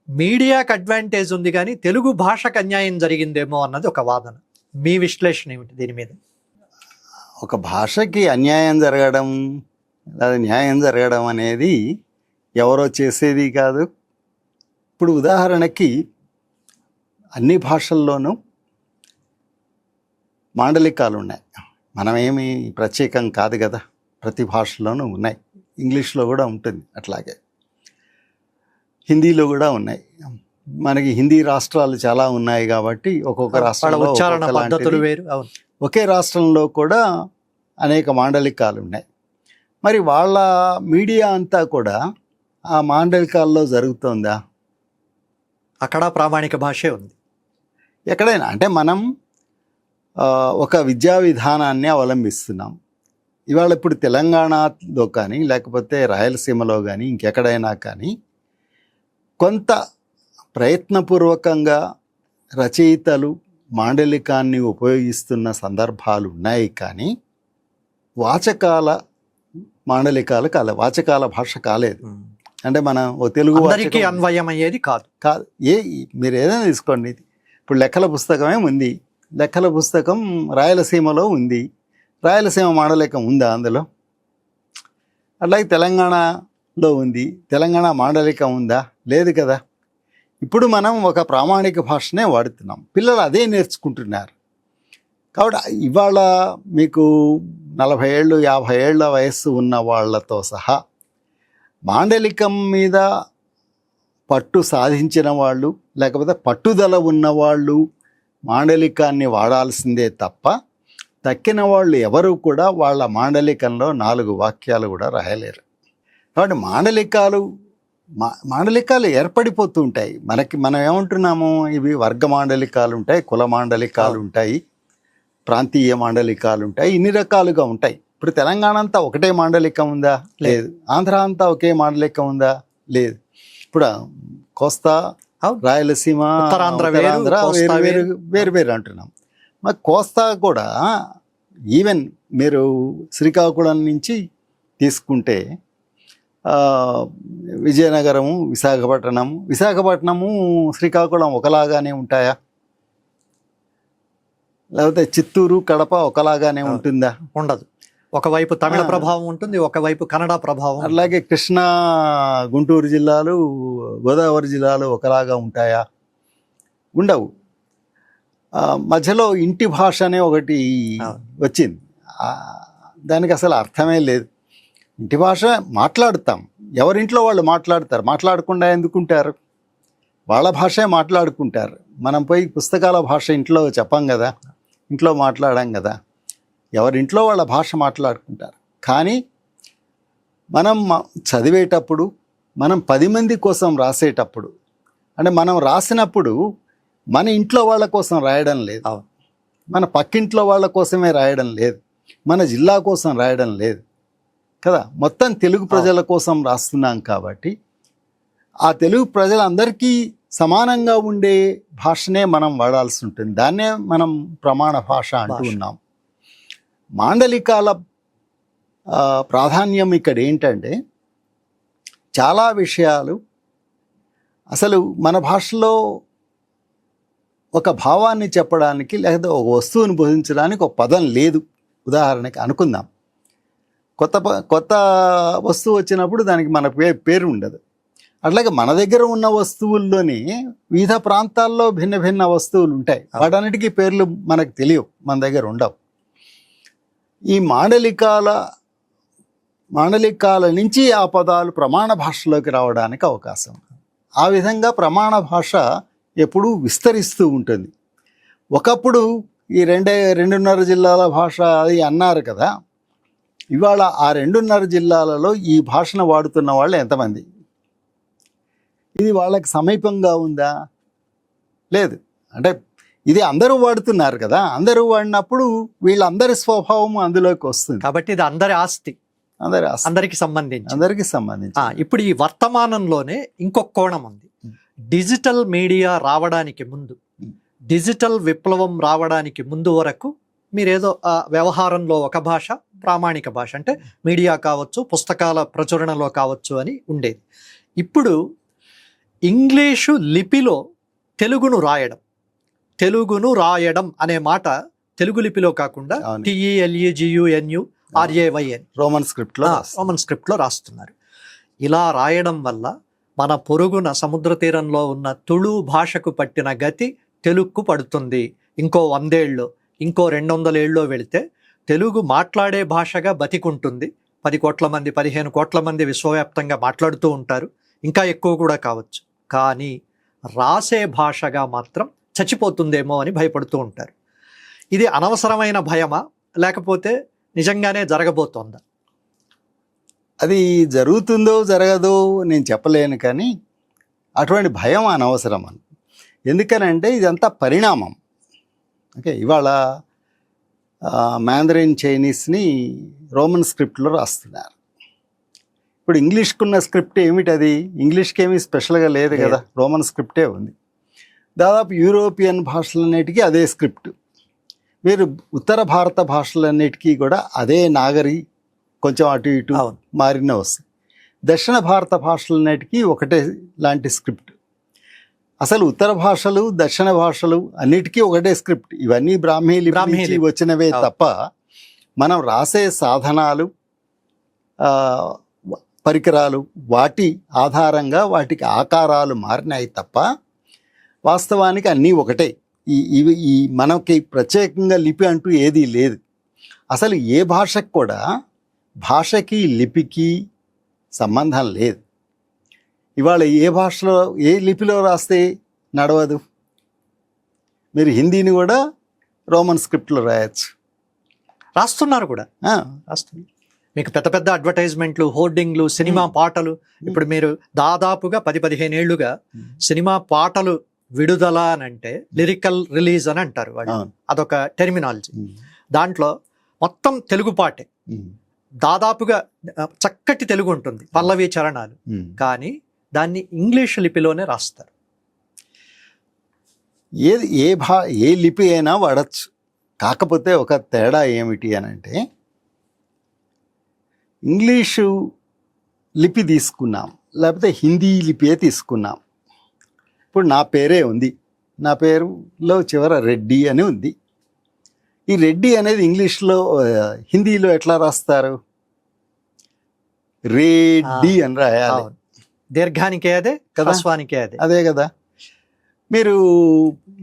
Speaker 1: మీడియాకి అడ్వాంటేజ్ ఉంది, కానీ తెలుగు భాషకు అన్యాయం జరిగిందేమో అన్నది ఒక వాదన. మీ విశ్లేషణ ఏమిటి దీని మీద?
Speaker 2: ఒక భాషకి అన్యాయం జరగడం లేదా న్యాయం జరగడం అనేది ఎవరో చేసేది కాదు. ఇప్పుడు ఉదాహరణకి అన్ని భాషల్లోనూ మాండలికాలు ఉన్నాయి. మనమేమి ప్రత్యేకం కాదు కదా, ప్రతి భాషలోనూ ఉన్నాయి. ఇంగ్లీష్లో కూడా ఉంటుంది, అట్లాగే హిందీలో కూడా ఉన్నాయి. మనకి హిందీ రాష్ట్రాలు చాలా ఉన్నాయి కాబట్టి ఒక్కొక్క రాష్ట్రంలో
Speaker 1: ఉచ్చారణ
Speaker 2: ఒక్కొక్క
Speaker 1: పద్ధతులు
Speaker 2: లాంటిది.
Speaker 1: వేరు. అవును.
Speaker 2: ఒకే రాష్ట్రంలో కూడా అనేక మాండలికాలు ఉన్నాయి. మరి వాళ్ళ మీడియా అంతా కూడా ఆ మాండలికాల్లో జరుగుతుందా?
Speaker 1: అక్కడ ప్రామాణిక భాషే ఉంది.
Speaker 2: ఎక్కడైనా అంటే మనం ఒక విద్యా విధానాన్ని అవలంబిస్తున్నాం. ఇవాళ ఇప్పుడు తెలంగాణలో కానీ లేకపోతే రాయలసీమలో కానీ ఇంకెక్కడైనా కానీ కొంత ప్రయత్నపూర్వకంగా రచయితలు మాండలికాన్ని ఉపయోగిస్తున్న సందర్భాలు ఉన్నాయి, కానీ వాచకాల మాండలికాలు కాలేదు, వాచకాల భాష కాలేదు. అంటే మనం ఓ తెలుగు
Speaker 1: అందరికీ అన్వయం అయ్యేది కాదు.
Speaker 2: మీరు ఏదైనా తీసుకోండి. ఇప్పుడు లెక్కల పుస్తకమే ఉంది, లెక్కల పుస్తకం రాయలసీమలో ఉంది, రాయలసీమ మాండలికం ఉందా అందులో? అట్లాగే తెలంగాణలో ఉంది, తెలంగాణ మాండలికం ఉందా? లేదు కదా. ఇప్పుడు మనం ఒక ప్రామాణిక భాషనే వాడుతున్నాం, పిల్లలు అదే నేర్చుకుంటున్నారు. కాబట్టి ఇవాళ మీకు 40 ఏళ్ళు 50 ఏళ్ళ వయస్సు ఉన్న వాళ్ళతో సహా మాండలికం మీద పట్టు సాధించిన వాళ్ళు లేకపోతే పట్టుదల ఉన్నవాళ్ళు మాండలికాన్ని వాడాల్సిందే తప్ప తక్కిన వాళ్ళు ఎవరు కూడా వాళ్ళ మాండలికంలో 4 వాక్యాలు కూడా రాయలేరు. కాబట్టి మాండలికాలు ఏర్పడిపోతూ ఉంటాయి. మనం ఏమంటున్నాము, ఇవి వర్గ మాండలికాలు ఉంటాయి, కుల మాండలికాలు ఉంటాయి, ప్రాంతీయ మాండలికాలు ఉంటాయి, ఇన్ని రకాలుగా ఉంటాయి. ఇప్పుడు తెలంగాణ అంతా ఒకటే మాండలికం ఉందా? లేదు. ఆంధ్ర అంతా ఒకే మాండలికం ఉందా? లేదు. ఇప్పుడు కోస్తా, రాయలసీమ,
Speaker 1: ఉత్తరాంధ్ర
Speaker 2: వేరు వేరు అంటున్నాం. మరి కోస్తా కూడా ఈవెన్ మీరు శ్రీకాకుళం నుంచి తీసుకుంటే విజయనగరము, విశాఖపట్నము శ్రీకాకుళం ఒకలాగానే ఉంటాయా? లేకపోతే చిత్తూరు, కడప ఒకలాగానే ఉంటుందా?
Speaker 1: ఉండదు. ఒకవైపు తమిళ ప్రభావం ఉంటుంది, ఒకవైపు కన్నడ ప్రభావం.
Speaker 2: అలాగే కృష్ణా, గుంటూరు జిల్లాలు, గోదావరి జిల్లాలు ఒకలాగా ఉంటాయా? ఉండవు. మధ్యలో ఇంటి భాష అనే ఒకటి వచ్చింది, దానికి అసలు అర్థమే లేదు. ఇంటి భాష మాట్లాడుతాం, ఎవరింట్లో వాళ్ళు మాట్లాడతారు, మాట్లాడకుండా ఎందుకుంటారు? వాళ్ళ భాషే మాట్లాడుకుంటారు. మనం పోయి పుస్తకాల భాష ఇంట్లో చెప్పం కదా, ఇంట్లో మాట్లాడాం కదా, ఎవరింట్లో వాళ్ళ భాష మాట్లాడుకుంటారు. కానీ మనం చదివేటప్పుడు, మనం 10 మంది కోసం రాసేటప్పుడు, అంటే మనం రాసినప్పుడు మన ఇంట్లో వాళ్ళ కోసం రాయడం లేదు, మన పక్కింట్లో వాళ్ళ కోసమే రాయడం లేదు, మన జిల్లా కోసం రాయడం లేదు కదా, మొత్తం తెలుగు ప్రజల కోసం రాస్తున్నాం. కాబట్టి ఆ తెలుగు ప్రజలందరికీ సమానంగా ఉండే భాషనే మనం వాడాల్సి ఉంటుంది. దాన్నే మనం ప్రమాణ భాష అంటూ ఉన్నాం. మాండలికాల ప్రాధాన్యం ఇక్కడ ఏంటంటే, చాలా విషయాలు అసలు మన భాషలో ఒక భావాన్ని చెప్పడానికి లేకపోతే ఒక వస్తువుని బోధించడానికి ఒక పదం లేదు. ఉదాహరణకి అనుకుందాం, కొత్త వస్తువు వచ్చినప్పుడు దానికి మన పేరు ఉండదు. అట్లాగే మన దగ్గర ఉన్న వస్తువుల్లోని వివిధ ప్రాంతాల్లో భిన్న భిన్న వస్తువులు ఉంటాయి, వాటన్నిటికీ పేర్లు మనకు తెలియవు, మన దగ్గర ఉండవు. ఈ మాండలికాల నుంచి ఆ పదాలు ప్రమాణ భాషలోకి రావడానికి అవకాశం. ఆ విధంగా ప్రమాణ భాష ఎప్పుడూ విస్తరిస్తూ ఉంటుంది. ఒకప్పుడు ఈ 2.5 జిల్లాల భాష అది అన్నారు కదా, ఇవాళ ఆ 2.5 జిల్లాలలో ఈ భాషను వాడుతున్న వాళ్ళు ఎంతమంది? ఇది వాళ్ళకి సమీపంగా ఉందా? లేదు. అంటే ఇది అందరూ వాడుతున్నారు కదా, అందరూ వాడినప్పుడు వీళ్ళందరి స్వభావం అందులోకి వస్తుంది.
Speaker 1: కాబట్టి ఇది అందరి ఆస్తి. అందరికి సంబంధించి. ఇప్పుడు ఈ వర్తమానంలోనే ఇంకొక కోణం ఉంది. డిజిటల్ మీడియా రావడానికి ముందు, డిజిటల్ విప్లవం రావడానికి ముందు వరకు మీరేదో వ్యవహారంలో ఒక భాష, ప్రామాణిక భాష అంటే మీడియా కావచ్చు, పుస్తకాల ప్రచురణలో కావచ్చు అని ఉండేది. ఇప్పుడు ఇంగ్లీషు లిపిలో తెలుగును రాయడం అనే మాట తెలుగు లిపిలో కాకుండా TELEGUNURAYN
Speaker 2: రోమన్
Speaker 1: స్క్రిప్ట్లో రాస్తున్నారు. ఇలా రాయడం వల్ల మన పొరుగున సముద్ర తీరంలో ఉన్న తుళు భాషకు పట్టిన గతి తెలుగుకు పడుతుంది. ఇంకో 100 ఏళ్ళు, ఇంకో 200 ఏళ్ళలో వెళితే తెలుగు మాట్లాడే భాషగా బతికుంటుంది. 10 కోట్ల మంది, 15 కోట్ల మంది విశ్వవ్యాప్తంగా మాట్లాడుతూ ఉంటారు, ఇంకా ఎక్కువ కూడా కావచ్చు. కానీ రాసే భాషగా మాత్రం చచ్చిపోతుందేమో అని భయపడుతూ ఉంటారు. ఇది అనవసరమైన భయమా, లేకపోతే నిజంగానే జరగబోతోందా?
Speaker 2: అది జరుగుతుందో జరగదో నేను చెప్పలేను, కానీ అటువంటి భయం అనవసరం అని. ఎందుకనంటే ఇదంతా పరిణామం. ఓకే, ఇవాళ మ్యాండరిన్ చైనీస్ని రోమన్ స్క్రిప్ట్లో రాస్తున్నారు. ఇప్పుడు ఇంగ్లీష్కున్న స్క్రిప్ట్ ఏమిటి? అది ఇంగ్లీష్కి ఏమీ స్పెషల్గా లేదు కదా, రోమన్ స్క్రిప్టే ఉంది. దాదాపు యూరోపియన్ భాషలన్నిటికీ అదే స్క్రిప్ట్. మీరు ఉత్తర భారత భాషలన్నిటికీ కూడా అదే నాగరి, కొంచెం అటు ఇటు మారిన వస్తుంది. దక్షిణ భారత భాషలన్నిటికీ ఒకటే లాంటి స్క్రిప్ట్. అసలు ఉత్తర భాషలు, దక్షిణ భాషలు అన్నిటికీ ఒకటే స్క్రిప్ట్. ఇవన్నీ బ్రాహ్మీ లిపి వచ్చినవే తప్ప మనం రాసే సాధనాలు, పరికరాలు, వాటి ఆధారంగా వాటికి ఆకారాలు మారినాయి తప్ప వాస్తవానికి అన్నీ ఒకటే. ఈ మనకి ప్రత్యేకంగా లిపి అంటూ ఏదీ లేదు. అసలు ఏ భాషకు కూడా భాషకి లిపికి సంబంధం లేదు. ఇవాళ ఏ భాషలో, ఏ లిపిలో రాస్తే నడవదు. మీరు హిందీని కూడా రోమన్ స్క్రిప్ట్లో
Speaker 1: రాస్తున్నారు కూడా. మీకు పెద్ద పెద్ద అడ్వర్టైజ్మెంట్లు, హోర్డింగ్లు, సినిమా పాటలు. ఇప్పుడు మీరు దాదాపుగా 10-15 ఏళ్లుగా సినిమా పాటలు విడుదల అని అంటే లిరికల్ రిలీజ్ అని అంటారు వాళ్ళు. అదొక టెర్మినాలజీ. దాంట్లో మొత్తం తెలుగు పాటే, దాదాపుగా చక్కటి తెలుగు ఉంటుంది, పల్లవి చరణాలు. కానీ దాన్ని ఇంగ్లీష్ లిపిలోనే రాస్తారు.
Speaker 2: ఏ లిపి అయినా వాడచ్చు. కాకపోతే ఒక తేడా ఏమిటి అని అంటే, ఇంగ్లీషు లిపి తీసుకున్నాం, లేకపోతే హిందీ లిపియే తీసుకున్నాం. ఇప్పుడు నా పేరే ఉంది, నా పేరులో చివర రెడ్డి అని ఉంది. ఈ రెడ్డి అనేది ఇంగ్లీష్లో, హిందీలో ఎట్లా రాస్తారు? రెడ్డి అని రాయాలి.
Speaker 1: దీర్ఘానికే అదే, హ్రస్వానికే అదే.
Speaker 2: అదే కదా. మీరు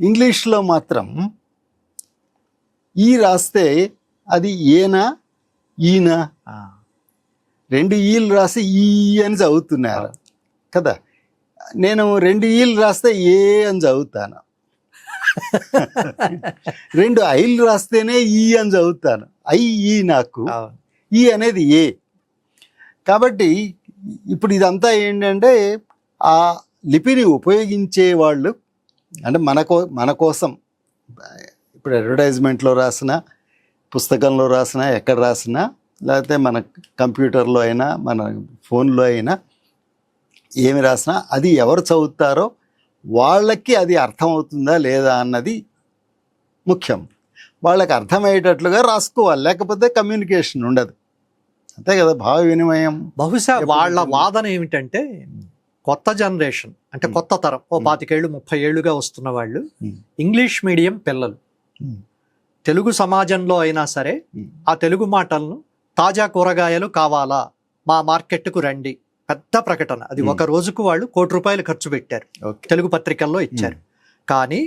Speaker 2: ఇంగ్లీష్లో మాత్రం ఈ రాస్తే అది ఏనా ఈనా, 2 ఈలు రాసి ఈ అని చదువుతున్నారు కదా. నేను 2 ఈలు రాస్తే ఏ అని చదువుతాను, 2 ఐలు రాస్తేనే ఈ అని చదువుతాను. ఈ నాకు ఈ అనేది ఏ. కాబట్టి ఇప్పుడు ఇదంతా ఏంటంటే ఆ లిపిని ఉపయోగించే వాళ్ళు, అంటే మన కోసం ఇప్పుడు అడ్వర్టైజ్మెంట్లో రాసిన, పుస్తకంలో రాసిన, ఎక్కడ రాసినా, లేకపోతే మన కంప్యూటర్లో అయినా, మన ఫోన్లో అయినా ఏమి రాసినా అది ఎవరు చదువుతారో వాళ్ళకి అది అర్థమవుతుందా లేదా అన్నది ముఖ్యం. వాళ్ళకి అర్థమయ్యేటట్లుగా రాసుకోవాలి, లేకపోతే కమ్యూనికేషన్ ఉండదు. అంతే కదా, భావ వినిమయం.
Speaker 1: బహుశా వాళ్ళ వాదన ఏమిటంటే, కొత్త జనరేషన్ అంటే కొత్త తరం, 25 ఏళ్ళు 30 ఏళ్ళుగా వస్తున్న వాళ్ళు, ఇంగ్లీష్ మీడియం పిల్లలు, తెలుగు సమాజంలో అయినా సరే ఆ తెలుగు మాటలను, తాజా కూరగాయలు కావాలా, మా మార్కెట్కు రండి, పెద్ద ప్రకటన. అది ఒక రోజుకు వాళ్ళు ₹1 ఖర్చు పెట్టారు, తెలుగు పత్రికల్లో ఇచ్చారు. కానీ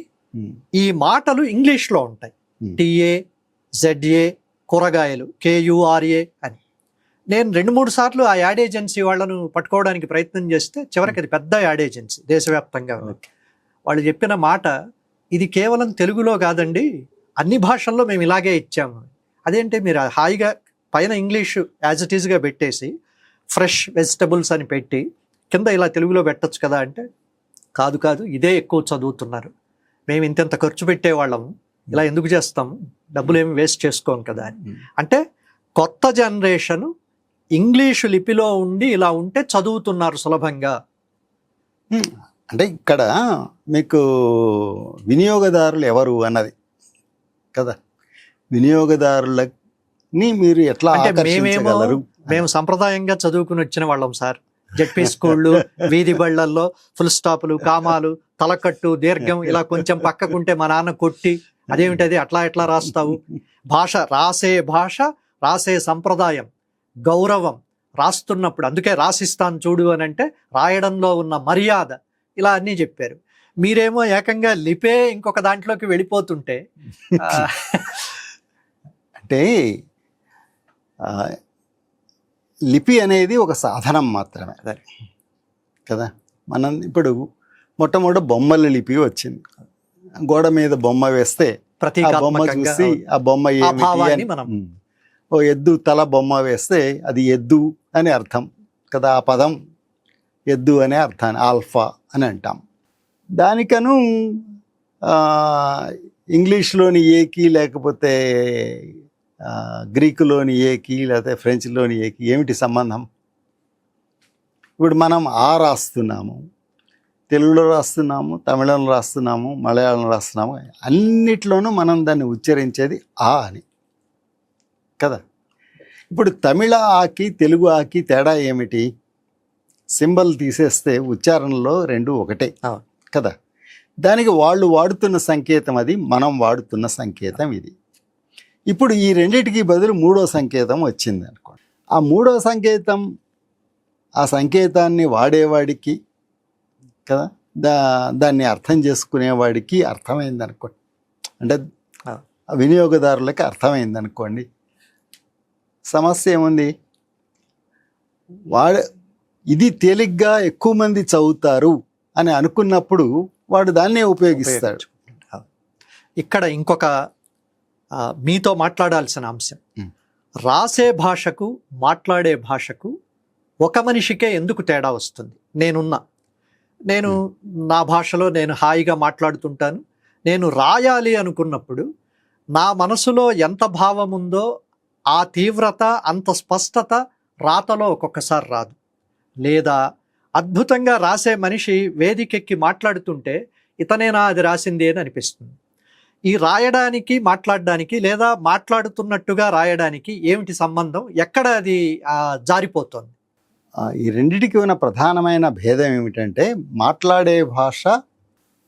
Speaker 1: ఈ మాటలు ఇంగ్లీష్లో ఉంటాయి. TAZA కూరగాయలు, KURA అని. నేను 2-3 సార్లు ఆ యాడ్ ఏజెన్సీ వాళ్ళను పట్టుకోవడానికి ప్రయత్నం చేస్తే చివరికి అది పెద్ద యాడ్ ఏజెన్సీ దేశవ్యాప్తంగా. వాళ్ళు చెప్పిన మాట, ఇది కేవలం తెలుగులో కాదండి, అన్ని భాషల్లో మేము ఇలాగే ఇచ్చాము. అదేంటే మీరు హాయిగా పైన ఇంగ్లీషు యాజ్ ఇట్ ఈజ్గా పెట్టేసి ఫ్రెష్ వెజిటబుల్స్ అని పెట్టి కింద ఇలా తెలుగులో పెట్టచ్చు కదా అంటే, కాదు ఇదే ఎక్కువ చదువుతున్నారు, మేము ఇంత ఖర్చు పెట్టేవాళ్ళము, ఇలా ఎందుకు చేస్తాము, డబ్బులు ఏమి వేస్ట్ చేసుకోం కదా అని. అంటే కొత్త జనరేషను ఇంగ్లీషు లిపిలో ఉండి ఇలా ఉంటే చదువుతున్నారు సులభంగా.
Speaker 2: అంటే ఇక్కడ మీకు వినియోగదారులు ఎవరు అన్నది కదా, వినియోగదారులని మీరు ఎట్లా
Speaker 1: అంటే
Speaker 2: ఆకర్షించగలరు?
Speaker 1: మేము సంప్రదాయంగా చదువుకుని వచ్చిన వాళ్ళం సార్. జడ్పీ స్కూళ్ళు, వీధి బళ్ళల్లో ఫుల్ స్టాపులు, కామాలు, తలకట్టు, దీర్ఘం ఇలా కొంచెం పక్కకుంటే మా నాన్న కొట్టి, అదేమిటది అట్లా ఎట్లా రాస్తావు? భాష, రాసే సంప్రదాయం, గౌరవం, రాస్తున్నప్పుడు అందుకే రాసిస్తాను చూడు అని అంటే రాయడంలో ఉన్న మర్యాద, ఇలా అన్నీ చెప్పారు. మీరేమో ఏకంగా లిపే ఇంకొక దాంట్లోకి వెళ్ళిపోతుంటే
Speaker 2: అంటే లిపి అనేది ఒక సాధనం మాత్రమే కదా. మనం ఇప్పుడు మొట్టమొదటి బొమ్మల లిపి వచ్చింది. గోడ మీద బొమ్మ వేస్తే ఆ బొమ్మ చూసి ఆ బొమ్మ ఏమిటి అని, ఓ ఎద్దు తల బొమ్మ వేస్తే అది ఎద్దు అని అర్థం కదా. ఆ పదం ఎద్దు అనే అర్థాన్ని ఆల్ఫా అని అంటాం. దానికను ఇంగ్లీష్లోని ఏకి లేకపోతే గ్రీకులోని ఏకి లేకపోతే ఫ్రెంచ్లోని ఏకి ఏమిటి సంబంధం? ఇప్పుడు మనం ఆ రాస్తున్నాము, తెలుగులో రాస్తున్నాము, తమిళంలో రాస్తున్నాము, మలయాళం రాస్తున్నాము, అన్నిట్లోనూ మనం దాన్ని ఉచ్చరించేది ఆ అని కదా. ఇప్పుడు తమిళ ఆకి తెలుగు ఆకి తేడా ఏమిటి? సింబల్ తీసేస్తే ఉచ్చారణలో రెండు ఒకటే కదా. దానికి వాళ్ళు వాడుతున్న సంకేతం అది, మనం వాడుతున్న సంకేతం ఇది. ఇప్పుడు ఈ రెండిటికి బదులు మూడో సంకేతం వచ్చింది అనుకోండి. ఆ మూడో సంకేతం ఆ సంకేతాన్ని వాడేవాడికి కదా, దాన్ని అర్థం చేసుకునేవాడికి అర్థమైంది అనుకోండి, అంటే వినియోగదారులకి అర్థమైంది అనుకోండి, సమస్య ఏముంది? ఇది తేలిగ్గా ఎక్కువ మంది చదువుతారు అని అనుకున్నప్పుడు వాడు దాన్నే ఉపయోగిస్తాడు.
Speaker 1: ఇక్కడ ఇంకొక మీతో మాట్లాడాల్సిన అంశం, రాసే భాషకు మాట్లాడే భాషకు ఒక మనిషికే ఎందుకు తేడా వస్తుంది? నేను నా భాషలో నేను హాయిగా మాట్లాడుతుంటాను. నేను రాయాలి అనుకున్నప్పుడు నా మనసులో ఎంత భావం ఉందో ఆ తీవ్రత, అంత స్పష్టత రాతలో ఒక్కొక్కసారి రాదు. లేదా అద్భుతంగా రాసే మనిషి వేదికెక్కి మాట్లాడుతుంటే ఇతనేనా అది రాసింది అని అనిపిస్తుంది. ఈ రాయడానికి మాట్లాడడానికి లేదా మాట్లాడుతున్నట్టుగా రాయడానికి ఏమిటి సంబంధం? ఎక్కడ అది జారిపోతుంది?
Speaker 2: ఈ రెండిటికి ఉన్న ప్రధానమైన భేదం ఏమిటంటే, మాట్లాడే భాష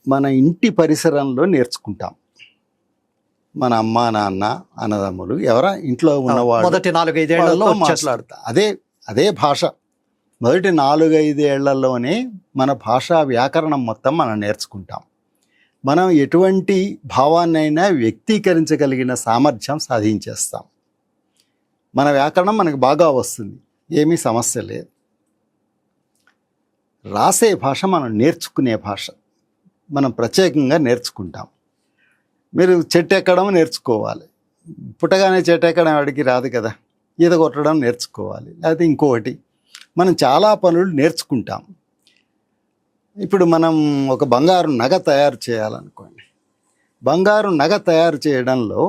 Speaker 2: మన ఇంటి పరిసరంలో నేర్చుకుంటాం. మన అమ్మ నాన్న అన్నదమ్ములు ఎవరా ఇంట్లో ఉన్నవాళ్ళు
Speaker 1: మొదటి 4-5 ఏళ్లలో
Speaker 2: మాట్లాడతా అదే భాష. మొదటి 4-5 ఏళ్లలోనే మన భాషా వ్యాకరణం మొత్తం మనం నేర్చుకుంటాం. మనం ఎటువంటి భావాన్నైనా వ్యక్తీకరించగలిగిన సామర్థ్యం సాధించేస్తాం. మన వ్యాకరణం మనకు బాగా వస్తుంది, ఏమీ సమస్య లేదు. రాసే భాష మనం నేర్చుకునే భాష, మనం ప్రత్యేకంగా నేర్చుకుంటాం. మీరు చెట్టు ఎక్కడం నేర్చుకోవాలి, పుట్టగానే చెట్టు ఎక్కడం వాడికి రాదు కదా, ఈత కొట్టడం నేర్చుకోవాలి, లేకపోతే ఇంకొకటి. మనం చాలా పనులు నేర్చుకుంటాం. ఇప్పుడు మనం ఒక బంగారు నగ తయారు చేయాలనుకోండి, బంగారు నగ తయారు చేయడంలో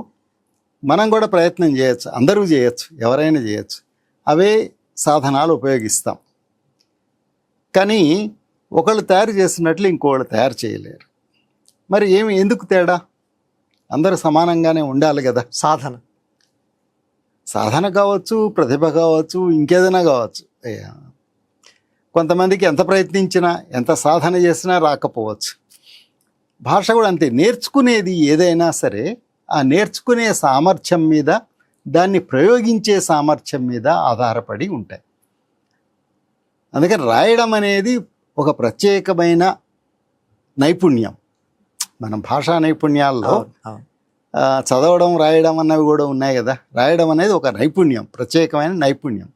Speaker 2: మనం కూడా ప్రయత్నం చేయొచ్చు, అందరూ చేయొచ్చు, ఎవరైనా చేయొచ్చు. అవే సాధనాలు ఉపయోగిస్తాం. కానీ ఒకళ్ళు తయారు చేసినట్లు ఇంకోళ్ళు తయారు చేయలేరు. మరి ఎందుకు తేడా? అందరూ సమానంగానే ఉండాలి కదా. సాధన కావచ్చు, ప్రతిభ కావచ్చు, ఇంకేదైనా కావచ్చు. కొంతమందికి ఎంత ప్రయత్నించినా ఎంత సాధన చేసినా రాకపోవచ్చు. భాష కూడా అంతే. నేర్చుకునేది ఏదైనా సరే ఆ నేర్చుకునే సామర్థ్యం మీద, దాన్ని ప్రయోగించే సామర్థ్యం మీద ఆధారపడి ఉంటాయి. అందుకని రాయడం అనేది ఒక ప్రత్యేకమైన నైపుణ్యం. మన భాషా నైపుణ్యాల్లో చదవడం, రాయడం అన్నవి కూడా ఉన్నాయి కదా. రాయడం అనేది ఒక నైపుణ్యం, ప్రత్యేకమైన నైపుణ్యం.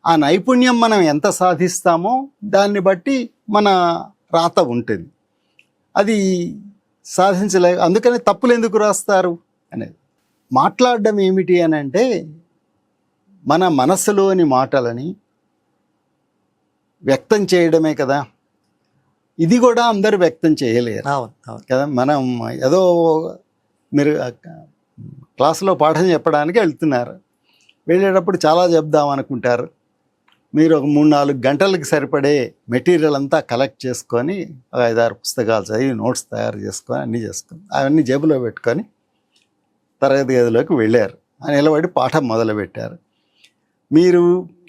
Speaker 2: ఆ నైపుణ్యం మనం ఎంత సాధిస్తామో దాన్ని బట్టి మన రాత ఉంటుంది. అది సాధించలే, అందుకని తప్పులు ఎందుకు రాస్తారు అనేది. మాట్లాడడం ఏమిటి అని అంటే, మన మనసులోని మాటలని వ్యక్తం చేయడమే కదా. ఇది కూడా అందరూ వ్యక్తం చేయలేరు కదా. మనం ఏదో మీరు క్లాసులో పాఠం చెప్పడానికి వెళ్తున్నారు, వెళ్ళేటప్పుడు చాలా చెప్దాం అనుకుంటారు, మీరు ఒక 3-4 గంటలకు సరిపడే మెటీరియల్ అంతా కలెక్ట్ చేసుకొని 5-6 పుస్తకాలు చదివి నోట్స్ తయారు చేసుకొని అన్నీ చేసుకొని అవన్నీ జేబులో పెట్టుకొని తరగతి గదిలోకి వెళ్ళారు. నిలబడి పాఠం మొదలుపెట్టారు. మీరు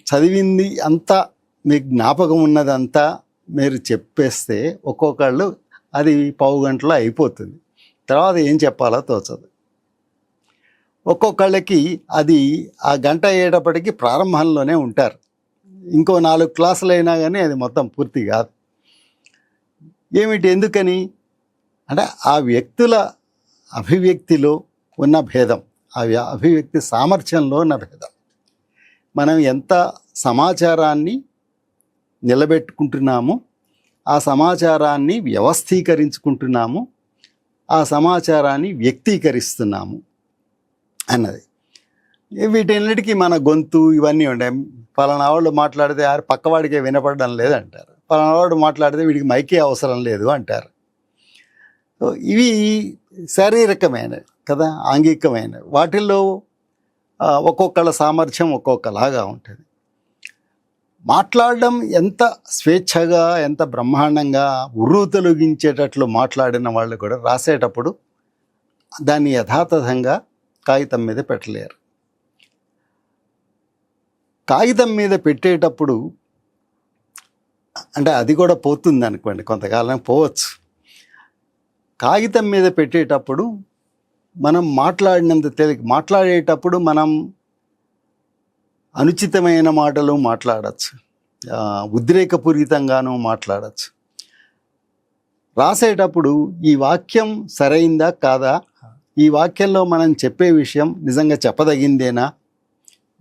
Speaker 2: చదివింది అంతా, మీకు జ్ఞాపకం ఉన్నదంతా మీరు చెప్పేస్తే ఒక్కొక్కళ్ళు అది పావు గంటలో అయిపోతుంది. తర్వాత ఏం చెప్పాలో తోచదు. ఒక్కొక్కళ్ళకి అది ఆ గంట అయ్యేటప్పటికి ప్రారంభంలోనే ఉంటారు. ఇంకో 4 క్లాసులు అయినా కానీ అది మొత్తం పూర్తి కాదు. ఏమిటి, ఎందుకని అంటే ఆ వ్యక్తుల అభివ్యక్తిలో ఉన్న భేదం, ఆ అభివ్యక్తి సామర్థ్యంలో ఉన్న భేదం. మనం ఎంత సమాచారాన్ని నిలబెట్టుకుంటున్నాము, ఆ సమాచారాన్ని వ్యవస్థీకరించుకుంటున్నాము, ఆ సమాచారాన్ని వ్యక్తీకరిస్తున్నాము అన్నది. వీటన్నిటికీ మన గొంతు ఇవన్నీ ఉంటాయి. పలానా వాళ్ళు మాట్లాడితే పక్కవాడికే వినపడడం లేదంటారు, పలానా వాడు మాట్లాడితే వీడికి మైకే అవసరం లేదు అంటారు. ఇవి శారీరకమైనవి కదా, ఆంగికమైనవి. వాటిల్లో ఒక్కొక్కళ్ళ సామర్థ్యం ఒక్కొక్కలాగా ఉంటుంది. మాట్లాడడం ఎంత స్వేచ్ఛగా, ఎంత బ్రహ్మాండంగా ఉర్రు తొలగించేటట్లు మాట్లాడిన వాళ్ళు కూడా రాసేటప్పుడు దాన్ని యథాతథంగా కాగితం మీద పెట్టలేరు. కాగితం మీద పెట్టేటప్పుడు అంటే అది కూడా పోతుంది అనుకోండి, కొంతకాలం పోవచ్చు. కాగితం మీద పెట్టేటప్పుడు మనం మాట్లాడినంత మాట్లాడేటప్పుడు మనం అనుచితమైన మాటలు మాట్లాడచ్చు, ఉద్రేకపూరితంగానూ మాట్లాడచ్చు. రాసేటప్పుడు ఈ వాక్యం సరైందా కాదా, ఈ వాక్యంలో మనం చెప్పే విషయం నిజంగా చెప్పదగిందేనా,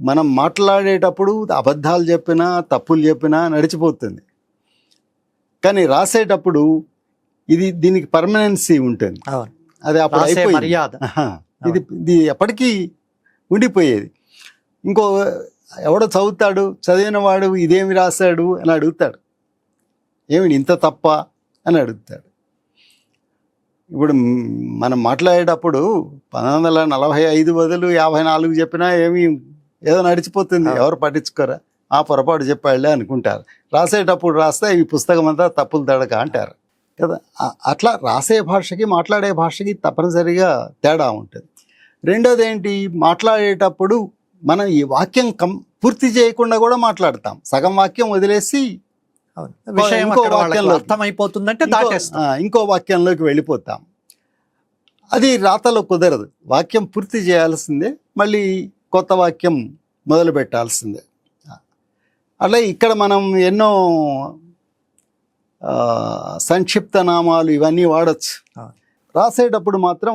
Speaker 2: మనం మాట్లాడేటప్పుడు అబద్ధాలు చెప్పినా తప్పులు చెప్పినా నడిచిపోతుంది. కానీ రాసేటప్పుడు దీనికి పర్మనెన్సీ ఉంటుంది. అది అప్పుడు అయిపోయింది, ఇది ఎప్పటికీ ఉండిపోయేది. ఇంకో ఎవడో చదువుతాడు, చదివిన వాడు ఇదేమి రాశాడు అని అడుగుతాడు, ఏమిటి ఇంత తప్ప అని అడుగుతాడు. ఇప్పుడు మనం మాట్లాడేటప్పుడు 1945 బదులు 54 చెప్పినా ఏదో నడిచిపోతుంది, ఎవరు పట్టించుకోరా, ఆ పొరపాటు చెప్పాళ్లే అనుకుంటారు. రాసేటప్పుడు రాస్తే ఈ పుస్తకం అంతా తప్పులు తడక అంటారు కదా. అట్లా రాసే భాషకి మాట్లాడే భాషకి తప్పనిసరిగా తేడా ఉంటుంది. రెండోది ఏంటి, మాట్లాడేటప్పుడు మనం ఈ వాక్యం పూర్తి చేయకుండా కూడా మాట్లాడతాం. సగం వాక్యం వదిలేసి ఇంకో వాక్యంలోకి వెళ్ళిపోతాం. అది రాతలో కుదరదు. వాక్యం పూర్తి చేయాల్సిందే, మళ్ళీ కొత్త వాక్యం మొదలు పెట్టాల్సిందే. అట్లా ఇక్కడ మనం ఎన్నో సంక్షిప్త నామాలు ఇవన్నీ వాడచ్చు. రాసేటప్పుడు మాత్రం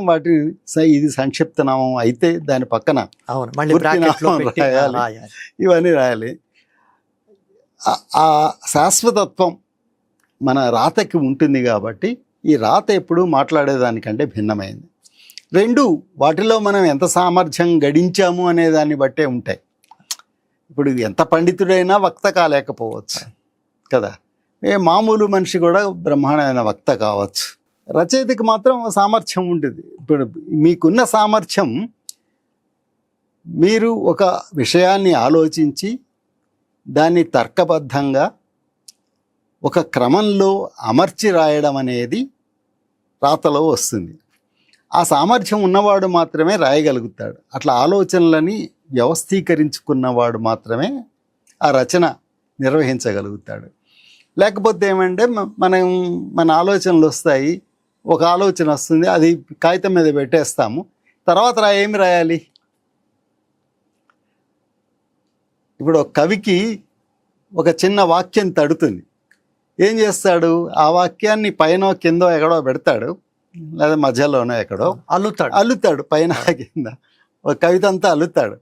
Speaker 2: ఇది సంక్షిప్త నామం అయితే దాని పక్కన రాయాలి, ఇవన్నీ రాయాలి. ఆ శాశ్వతత్వం మన రాతకి ఉంటుంది కాబట్టి ఈ రాత ఎప్పుడు మాట్లాడేదానికంటే భిన్నమైంది. రెండు, వాటిలో మనం ఎంత సామర్థ్యం గడించాము అనే దాన్ని బట్టే ఉంటాయి. ఇప్పుడు ఎంత పండితుడైనా వక్త కాలేకపోవచ్చు కదా, మామూలు మనిషి కూడా బ్రహ్మాండమైన వక్త కావచ్చు. రచయితకి మాత్రం సామర్థ్యం ఉంటుంది. ఇప్పుడు మీకున్న సామర్థ్యం, మీరు ఒక విషయాన్ని ఆలోచించి దాన్ని తర్కబద్ధంగా ఒక క్రమంలో అమర్చి రాయడం అనేది రాతలో వస్తుంది. ఆ సామర్థ్యం ఉన్నవాడు మాత్రమే రాయగలుగుతాడు. అట్లా ఆలోచనలని వ్యవస్థీకరించుకున్నవాడు మాత్రమే ఆ రచన నిర్వహించగలుగుతాడు. లేకపోతే ఏమంటే మన ఆలోచనలు వస్తాయి, ఒక ఆలోచన వస్తుంది, అది కాగితం మీద పెట్టేస్తాము, తర్వాత ఏమి రాయాలి? ఇప్పుడు ఒక కవికి ఒక చిన్న వాక్యం తడుతుంది, ఏం చేస్తాడు? ఆ వాక్యాన్ని పైన కిందో ఎక్కడో పెడతాడు, లేదా మధ్యలోనో ఎక్కడో అల్లుతాడు పైన కింద, ఒక కవిత అంతా అల్లుతాడు.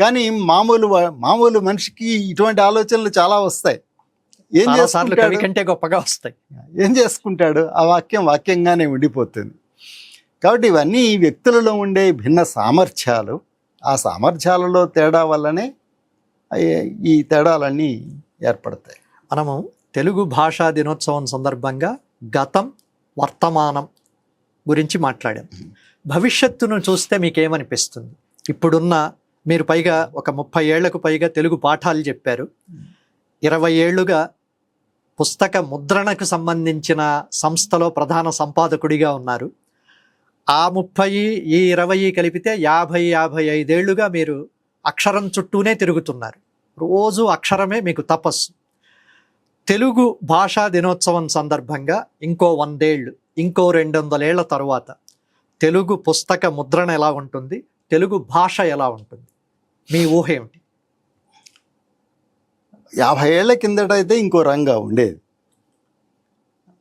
Speaker 2: కానీ మామూలు మనిషికి ఇటువంటి ఆలోచనలు చాలా వస్తాయి. ఏం చేసుకుంటాడు? కంటే గొప్పగా వస్తాయి. ఏం చేసుకుంటాడు? ఆ వాక్యంగానే ఉండిపోతుంది. కాబట్టి ఇవన్నీ ఈ వ్యక్తులలో ఉండే భిన్న సామర్థ్యాలు. ఆ సామర్థ్యాలలో తేడా వల్లనే ఈ తేడాలన్నీ ఏర్పడతాయి.
Speaker 1: మనము తెలుగు భాషా దినోత్సవం సందర్భంగా గతం, వర్తమానం గురించి మాట్లాడాం. భవిష్యత్తును చూస్తే మీకేమనిపిస్తుంది? ఇప్పుడున్న మీరు పైగా ఒక 30 ఏళ్లకు పైగా తెలుగు పాఠాలు చెప్పారు. 20 ఏళ్లుగా పుస్తక ముద్రణకు సంబంధించిన సంస్థలో ప్రధాన సంపాదకుడిగా ఉన్నారు. ఆ 30 ఈ 20 కలిపితే 50-55 ఏళ్లుగా మీరు అక్షరం చుట్టూనే తిరుగుతున్నారు. రోజు అక్షరమే మీకు తపస్సు. తెలుగు భాషా దినోత్సవం సందర్భంగా ఇంకో 100 ఏళ్ళు, ఇంకో 200 ఏళ్ల తరువాత తెలుగు పుస్తక ముద్రణ ఎలా ఉంటుంది, తెలుగు భాష ఎలా ఉంటుంది, మీ ఊహ ఏమిటి?
Speaker 2: 50 ఏళ్ల కిందట అయితే ఇంకో రంగా ఉండేది,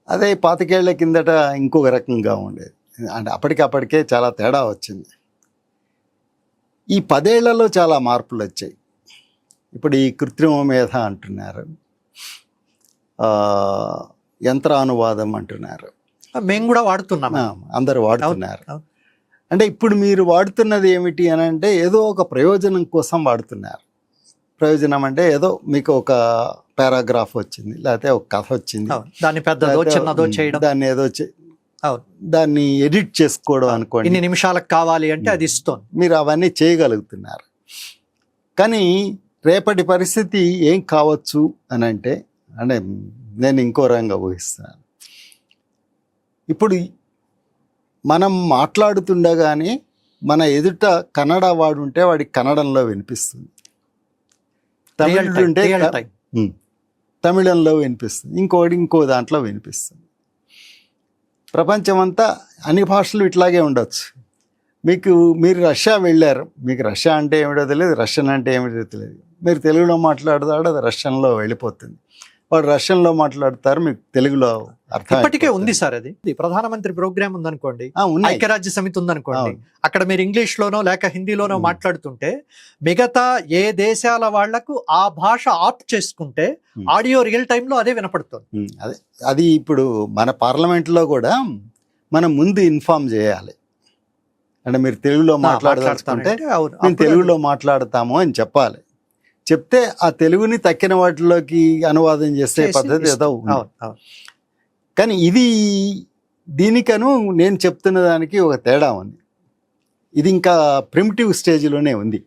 Speaker 2: అదే 25 ఏళ్ల కిందట ఇంకొక రకంగా ఉండేది. అంటే అప్పటికే చాలా తేడా వచ్చింది. ఈ 10 ఏళ్లలో చాలా మార్పులు వచ్చాయి. ఇప్పుడు ఈ కృత్రిమ మేధ అంటున్నారు, యంత్రానువాదం అంటున్నారు,
Speaker 1: మేము కూడా వాడుతున్నాం,
Speaker 2: అందరు వాడుతున్నారు.
Speaker 1: అవును.
Speaker 2: అంటే ఇప్పుడు మీరు వాడుతున్నది ఏమిటి అని అంటే ఏదో ఒక ప్రయోజనం కోసం వాడుతున్నారు. ప్రయోజనం అంటే ఏదో మీకు ఒక పారాగ్రాఫ్ వచ్చింది, లేకపోతే ఒక కథ వచ్చింది,
Speaker 1: దాన్ని పెద్దదో చిన్నదో చేయడం,
Speaker 2: దాన్ని ఏదో దాన్ని ఎడిట్ చేసుకోవడం అనుకోండి,
Speaker 1: ఇన్ని నిమిషాలకు కావాలి అంటే అది ఇస్తుంది,
Speaker 2: మీరు అవన్నీ చేయగలుగుతున్నారు. కానీ రేపటి పరిస్థితి ఏం కావచ్చు అని అంటే నేను ఇంకో రంగా ఊహిస్తున్నాను. ఇప్పుడు మనం మాట్లాడుతుండగానే మన ఎదుట కన్నడ వాడు ఉంటే వాడికి కన్నడంలో వినిపిస్తుంది, తమిళుడు ఉంటే తమిళంలో వినిపిస్తుంది, ఇంకో దాంట్లో వినిపిస్తుంది. ప్రపంచమంతా అన్ని భాషలు ఇట్లాగే ఉండొచ్చు. మీరు రష్యా వెళ్ళారు, మీకు రష్యా అంటే ఏమిటో తెలియదు, రష్యన్ అంటే ఏమిటో తెలియదు. మీరు తెలుగులో మాట్లాడతాడు, అది రష్యన్లో వెళ్ళిపోతుంది. వాడు రష్యన్లో మాట్లాడతారు, మీకు తెలుగులో అర్థం.
Speaker 1: ఇప్పటికే ఉంది సార్, అది ప్రధానమంత్రి ప్రోగ్రామ్ ఉందనుకోండి, ఐక్యరాజ్య సమితి ఉందనుకోండి, అక్కడ మీరు ఇంగ్లీష్ లోనో లేక హిందీలోనో మాట్లాడుతుంటే మిగతా ఏ దేశాల వాళ్లకు ఆ భాష ఆప్ చేసుకుంటే ఆడియో రియల్ టైమ్ లో అదే వినపడుతుంది.
Speaker 2: అది ఇప్పుడు మన పార్లమెంట్లో కూడా మనం ముందు ఇన్ఫార్మ్ చేయాలి. అంటే మీరు తెలుగులో మాట్లాడదలుచుకుంటే మేము తెలుగులో మాట్లాడతాము అని చెప్పాలి. చెప్తే ఆ తెలుగుని తక్కిన వాటిలోకి అనువాదం చేసే పద్ధతి ఏదో ఉంది. కానీ దీనికను నేను చెప్తున్న దానికి ఒక తేడా ఉంది. ఇది ఇంకా ప్రిమిటివ్ స్టేజ్లోనే ఉంది.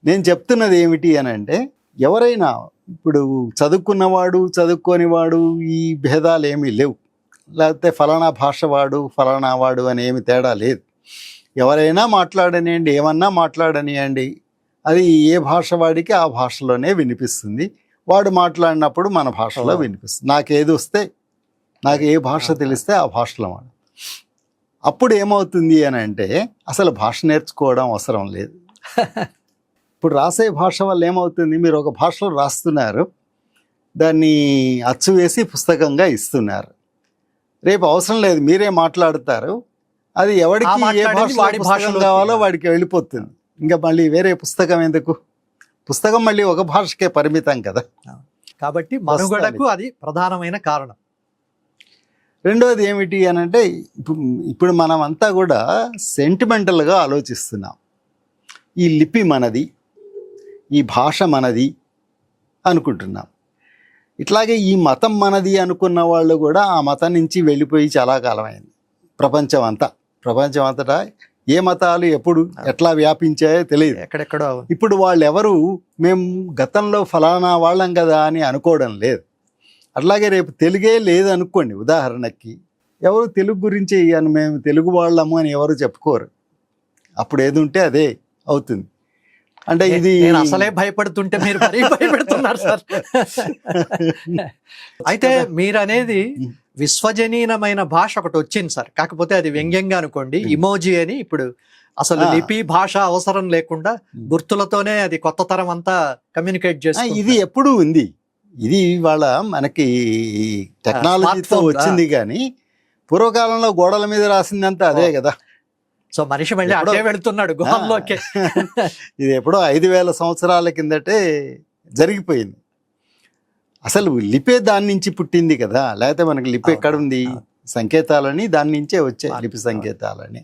Speaker 2: నేను చెప్తున్నది ఏమిటి అని అంటే, ఎవరైనా ఇప్పుడు చదువుకున్నవాడు చదువుకోనివాడు ఈ భేదాలు ఏమీ లేవు, లేకపోతే ఫలానా భాష వాడు ఫలానా వాడు అని ఏమి తేడా లేదు. ఎవరైనా మాట్లాడనియండి, ఏమన్నా మాట్లాడనియండి, అది ఏ భాష వాడికి ఆ భాషలోనే వినిపిస్తుంది. వాడు మాట్లాడినప్పుడు మన భాషలో వినిపిస్తుంది. నాకేది వస్తే, నాకు ఏ భాష తెలిస్తే ఆ భాషలో వాడు. అప్పుడు ఏమవుతుంది అని అంటే అసలు భాష నేర్చుకోవడం అవసరం లేదు. ఇప్పుడు రాసే భాష వల్ల ఏమవుతుంది, మీరు ఒక భాషలో రాస్తున్నారు, దాన్ని అచ్చు వేసి పుస్తకంగా ఇస్తున్నారు. రేపు అవసరం లేదు, మీరే మాట్లాడతారు, అది ఎవరికి ఏ భాషలో కావాలో వాడికి వెళ్ళిపోతుంది. ఇంకా మళ్ళీ వేరే పుస్తకం ఎందుకు? పుస్తకం మళ్ళీ ఒక భాషకే పరిమితం కదా.
Speaker 1: కాబట్టి మనుగడకు అది ప్రధానమైన కారణం.
Speaker 2: రెండవది ఏమిటి అని అంటే, ఇప్పుడు మనం అంతా కూడా సెంటిమెంటల్గా ఆలోచిస్తున్నాం. ఈ లిపి మనది, ఈ భాష మనది అనుకుంటున్నాం. ఇట్లాగే ఈ మతం మనది అనుకున్న వాళ్ళు కూడా ఆ మతం నుంచి వెళ్ళిపోయి చాలా కాలం అయింది. ప్రపంచం అంతటా ఏ మతాలు ఎప్పుడు ఎట్లా వ్యాపించాయో తెలియదు,
Speaker 1: ఎక్కడెక్కడో.
Speaker 2: ఇప్పుడు వాళ్ళు ఎవరు మేము గతంలో ఫలానా వాళ్ళం కదా అని అనుకోవడం లేదు. అట్లాగే రేపు తెలుగే లేదు అనుకోండి, ఉదాహరణకి ఎవరు తెలుగు గురించి మేము తెలుగు వాళ్ళము అని ఎవరు చెప్పుకోరు. అప్పుడు ఏది ఉంటే అదే అవుతుంది. అంటే ఇది
Speaker 1: అసలే భయపడుతుంటే మీరు మరీ భయపెడుతున్నారు సార్. అయితే మీరు అనేది విశ్వజనీనమైన భాష ఒకటి వచ్చింది సార్, కాకపోతే అది వ్యంగ్యంగా అనుకోండి, ఇమోజీ అని. ఇప్పుడు అసలు లిపి భాష అవసరం లేకుండా గుర్తులతోనే అది కొత్త తరం అంతా కమ్యూనికేట్ చేస్తుంది.
Speaker 2: ఇది ఎప్పుడు ఉంది, ఇది ఇవాళ మనకి టెక్నాలజీతో వచ్చింది. కానీ పూర్వకాలంలో గోడల మీద రాసిందంతా అదే కదా.
Speaker 1: సో మనిషి మళ్ళీ అదే వెళుతున్నాడు గుహంలోకి.
Speaker 2: ఇది ఎప్పుడో 5000 సంవత్సరాల కిందటే జరిగిపోయింది. అసలు లిపే దాని నుంచి పుట్టింది కదా, లేకపోతే మనకి లిపి ఎక్కడ ఉంది? సంకేతాలని దాని నుంచే వచ్చాయి, లిపి సంకేతాలని.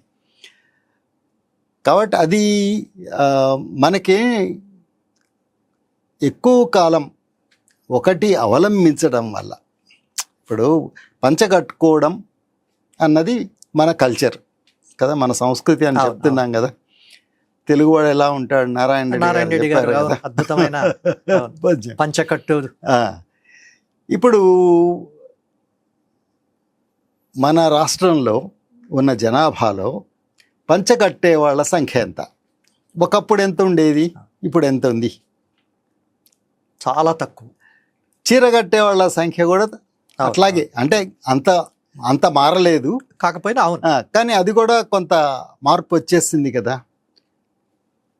Speaker 2: కాబట్టి అది మనకి ఎక్కువ కాలం ఒకటి అవలంబించడం వల్ల, ఇప్పుడు పంచ కట్టుకోవడం అన్నది మన కల్చర్ కదా, మన సంస్కృతి అని చెప్తున్నాం కదా. తెలుగువాడు ఎలా ఉంటాడు, నారాయణ
Speaker 1: నారాయణ రెడ్డి గారు
Speaker 2: చెప్పారు కదా.
Speaker 1: అద్భుతమైన
Speaker 2: పద్యం.
Speaker 1: పంచకట్టు.
Speaker 2: ఆ, ఇప్పుడు మన రాష్ట్రంలో ఉన్న జనాభాలో పంచకట్టే వాళ్ళ సంఖ్య ఎంత? ఒకప్పుడు ఎంత ఉండేది, ఇప్పుడు ఎంత ఉంది?
Speaker 1: చాలా తక్కువ.
Speaker 2: చీర కట్టే వాళ్ళ సంఖ్య కూడా అట్లాగే, అంటే అంత మారలేదు
Speaker 1: కాకపోయినా అవును.
Speaker 2: కానీ అది కూడా కొంత మార్పు వచ్చేసింది కదా.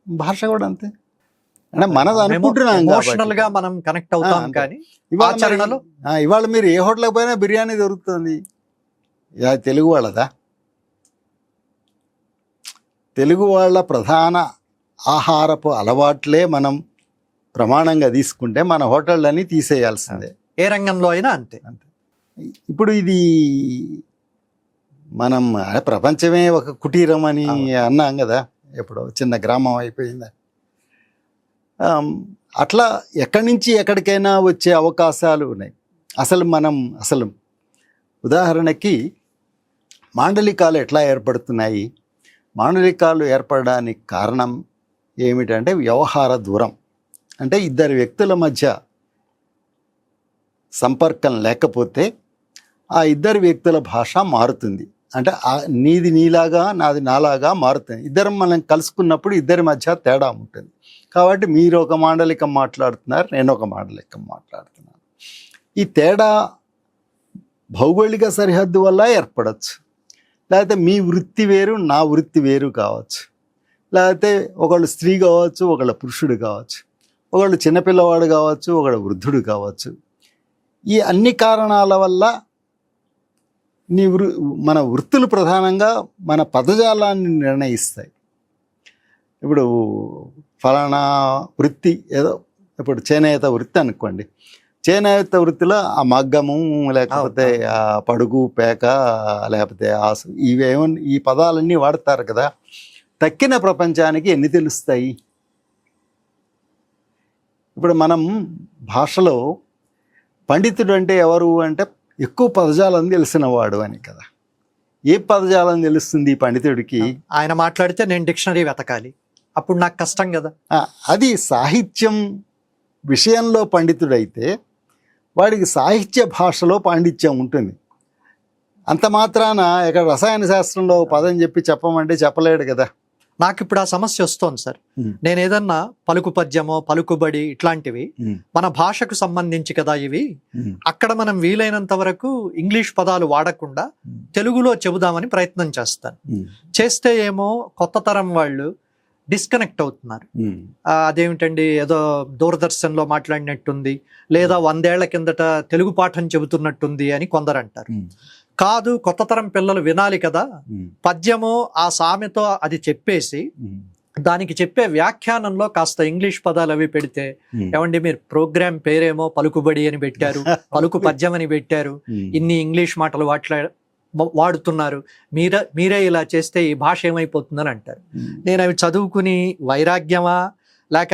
Speaker 2: భాష కూడా అంతే, అంటే మనది అనుకుంటున్నాం
Speaker 1: ఎమోషనల్ గా మనం కనెక్ట్ అవుతాం. కానీ ఆచరణలో
Speaker 2: ఇవాళ మీరు ఏ హోటల్కి పోయినా బిర్యానీ దొరుకుతుంది. ఇది తెలుగు వాళ్ళదా? తెలుగు వాళ్ళ ప్రధాన ఆహారపు అలవాట్లే మనం ప్రమాణంగా తీసుకుంటే మన హోటళ్ళని తీసేయాల్సిందే,
Speaker 1: ఏ రంగంలో అయినా అంతే.
Speaker 2: ఇప్పుడు ఇది మనం ప్రపంచమే ఒక కుటీరం అని అన్నాం కదా, ఎప్పుడో చిన్న గ్రామం అయిపోయింది. అట్లా ఎక్కడి నుంచి ఎక్కడికైనా వచ్చే అవకాశాలు ఉన్నాయి. అసలు ఉదాహరణకి మాండలికాలు ఎట్లా ఏర్పడుతున్నాయి? మాండలికాలు ఏర్పడడానికి కారణం ఏమిటంటే వ్యవహార దూరం. అంటే ఇద్దరు వ్యక్తుల మధ్య సంపర్కం లేకపోతే ఆ ఇద్దరు వ్యక్తుల భాష మారుతుంది. అంటే నీది నీలాగా నాది నాలాగా మారుతుంది. ఇద్దరం మనం కలుసుకున్నప్పుడు ఇద్దరి మధ్య తేడా ఉంటుంది. కాబట్టి మీరు ఒక మాండలికం మాట్లాడుతున్నారు, నేను ఒక మాండలికం మాట్లాడుతున్నాను. ఈ తేడా భౌగోళిక సరిహద్దు వల్ల ఏర్పడవచ్చు, లేకపోతే మీ వృత్తి వేరు నా వృత్తి వేరు కావచ్చు, లేకపోతే ఒకళ్ళు స్త్రీ కావచ్చు, ఒకళ్ళు పురుషుడు కావచ్చు, ఒకళ్ళు చిన్నపిల్లవాడు కావచ్చు, ఒకళ్ళు వృద్ధుడు కావచ్చు. ఈ అన్ని కారణాల వల్ల మన వృత్తులు ప్రధానంగా మన పదజాలాన్ని నిర్ణయిస్తాయి. ఇప్పుడు ఫలానా వృత్తి ఏదో, ఇప్పుడు చేనేత వృత్తి అనుకోండి, చేనేత వృత్తిలో ఆ మగ్గము, లేకపోతే ఆ పడుగు, పేక, లేకపోతే ఆసు, ఈ పదాలన్నీ వాడతారు కదా. తక్కిన ప్రపంచానికి ఎన్ని తెలుస్తాయి? ఇప్పుడు మనం భాషలో పండితుడు అంటే ఎవరు అంటే ఎక్కువ పదజాలం తెలిసిన వాడు అని కదా. ఏ పదజాలం తెలుస్తుంది పండితుడికి?
Speaker 1: ఆయన మాట్లాడితే నేను డిక్షనరీ వెతకాలి, అప్పుడు నాకు కష్టం కదా.
Speaker 2: అది సాహిత్యం విషయంలో పండితుడైతే వాడికి సాహిత్య భాషలో పాండిత్యం ఉంటుంది. అంత మాత్రాన ఇక్కడ రసాయన శాస్త్రంలో పదం చెప్పమంటే చెప్పలేడు కదా.
Speaker 1: నాకు ఇప్పుడు ఆ సమస్య వస్తోంది సార్. నేను ఏదన్నా పలుకు పద్యమో పలుకుబడి ఇట్లాంటివి మన భాషకు సంబంధించి కదా ఇవి, అక్కడ మనం వీలైనంత వరకు ఇంగ్లీష్ పదాలు వాడకుండా తెలుగులో చెబుదామని ప్రయత్నం చేస్తాను. చేస్తే ఏమో కొత్త తరం వాళ్ళు డిస్కనెక్ట్ అవుతున్నారు. అదేమిటండి ఏదో దూరదర్శన్లో మాట్లాడినట్టుంది, లేదా 100 ఏళ్ల కిందట తెలుగు పాఠం చెబుతున్నట్టుంది అని కొందరు అంటారు. కాదు, కొత్త తరం పిల్లలు వినాలి కదా, పద్యము ఆ సామెతో అది చెప్పేసి దానికి చెప్పే వ్యాఖ్యానంలో కాస్త ఇంగ్లీష్ పదాలు అవి పెడితే, ఏమండి మీరు ప్రోగ్రామ్ పేరేమో పలుకుబడి అని పెట్టారు, పలుకు పద్యం అని పెట్టారు, ఇన్ని ఇంగ్లీష్ మాటలు వాడుతున్నారు, మీరే ఇలా చేస్తే ఈ భాష ఏమైపోతుందని అంటారు. నేను అవి చదువుకుని వైరాగ్యమా లేక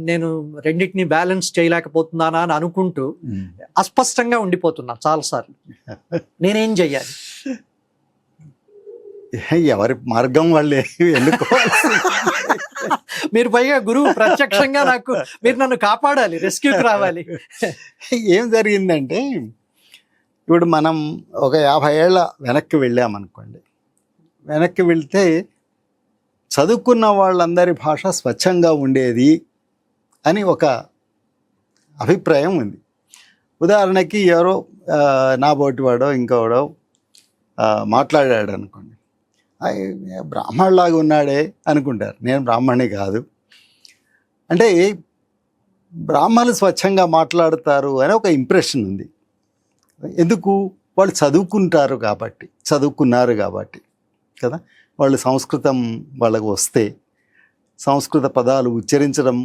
Speaker 1: నేను రెండింటిని బ్యాలెన్స్ చేయలేకపోతున్నానా అని అనుకుంటూ అస్పష్టంగా ఉండిపోతున్నా చాలాసార్లు. నేనేం చెయ్యాలి?
Speaker 2: ఎవరి మార్గం వాళ్ళే ఎన్నుకోవాలి.
Speaker 1: మీరు పైగా గురువు, ప్రత్యక్షంగా మీరు నన్ను కాపాడాలి, రెస్క్యూకి రావాలి.
Speaker 2: ఏం జరిగిందంటే, ఇప్పుడు మనం ఒక 50 ఏళ్ళ వెనక్కి వెళ్ళామనుకోండి. వెనక్కి వెళ్తే చదువుకున్న వాళ్ళందరి భాష స్వచ్ఛంగా ఉండేది అని ఒక అభిప్రాయం ఉంది. ఉదాహరణకి ఎవరో నాబోటివాడో ఇంకోడో మాట్లాడాడు అనుకోండి, బ్రాహ్మణులాగా ఉన్నాడే అనుకుంటారు. నేను బ్రాహ్మణి కాదు. అంటే బ్రాహ్మణులు స్వచ్ఛంగా మాట్లాడతారు అని ఒక ఇంప్రెషన్ ఉంది. ఎందుకు? వాళ్ళు చదువుకున్నారు కాబట్టి కదా. వాళ్ళు సంస్కృతం వాళ్ళకు వస్తే సంస్కృత పదాలు ఉచ్చరించడం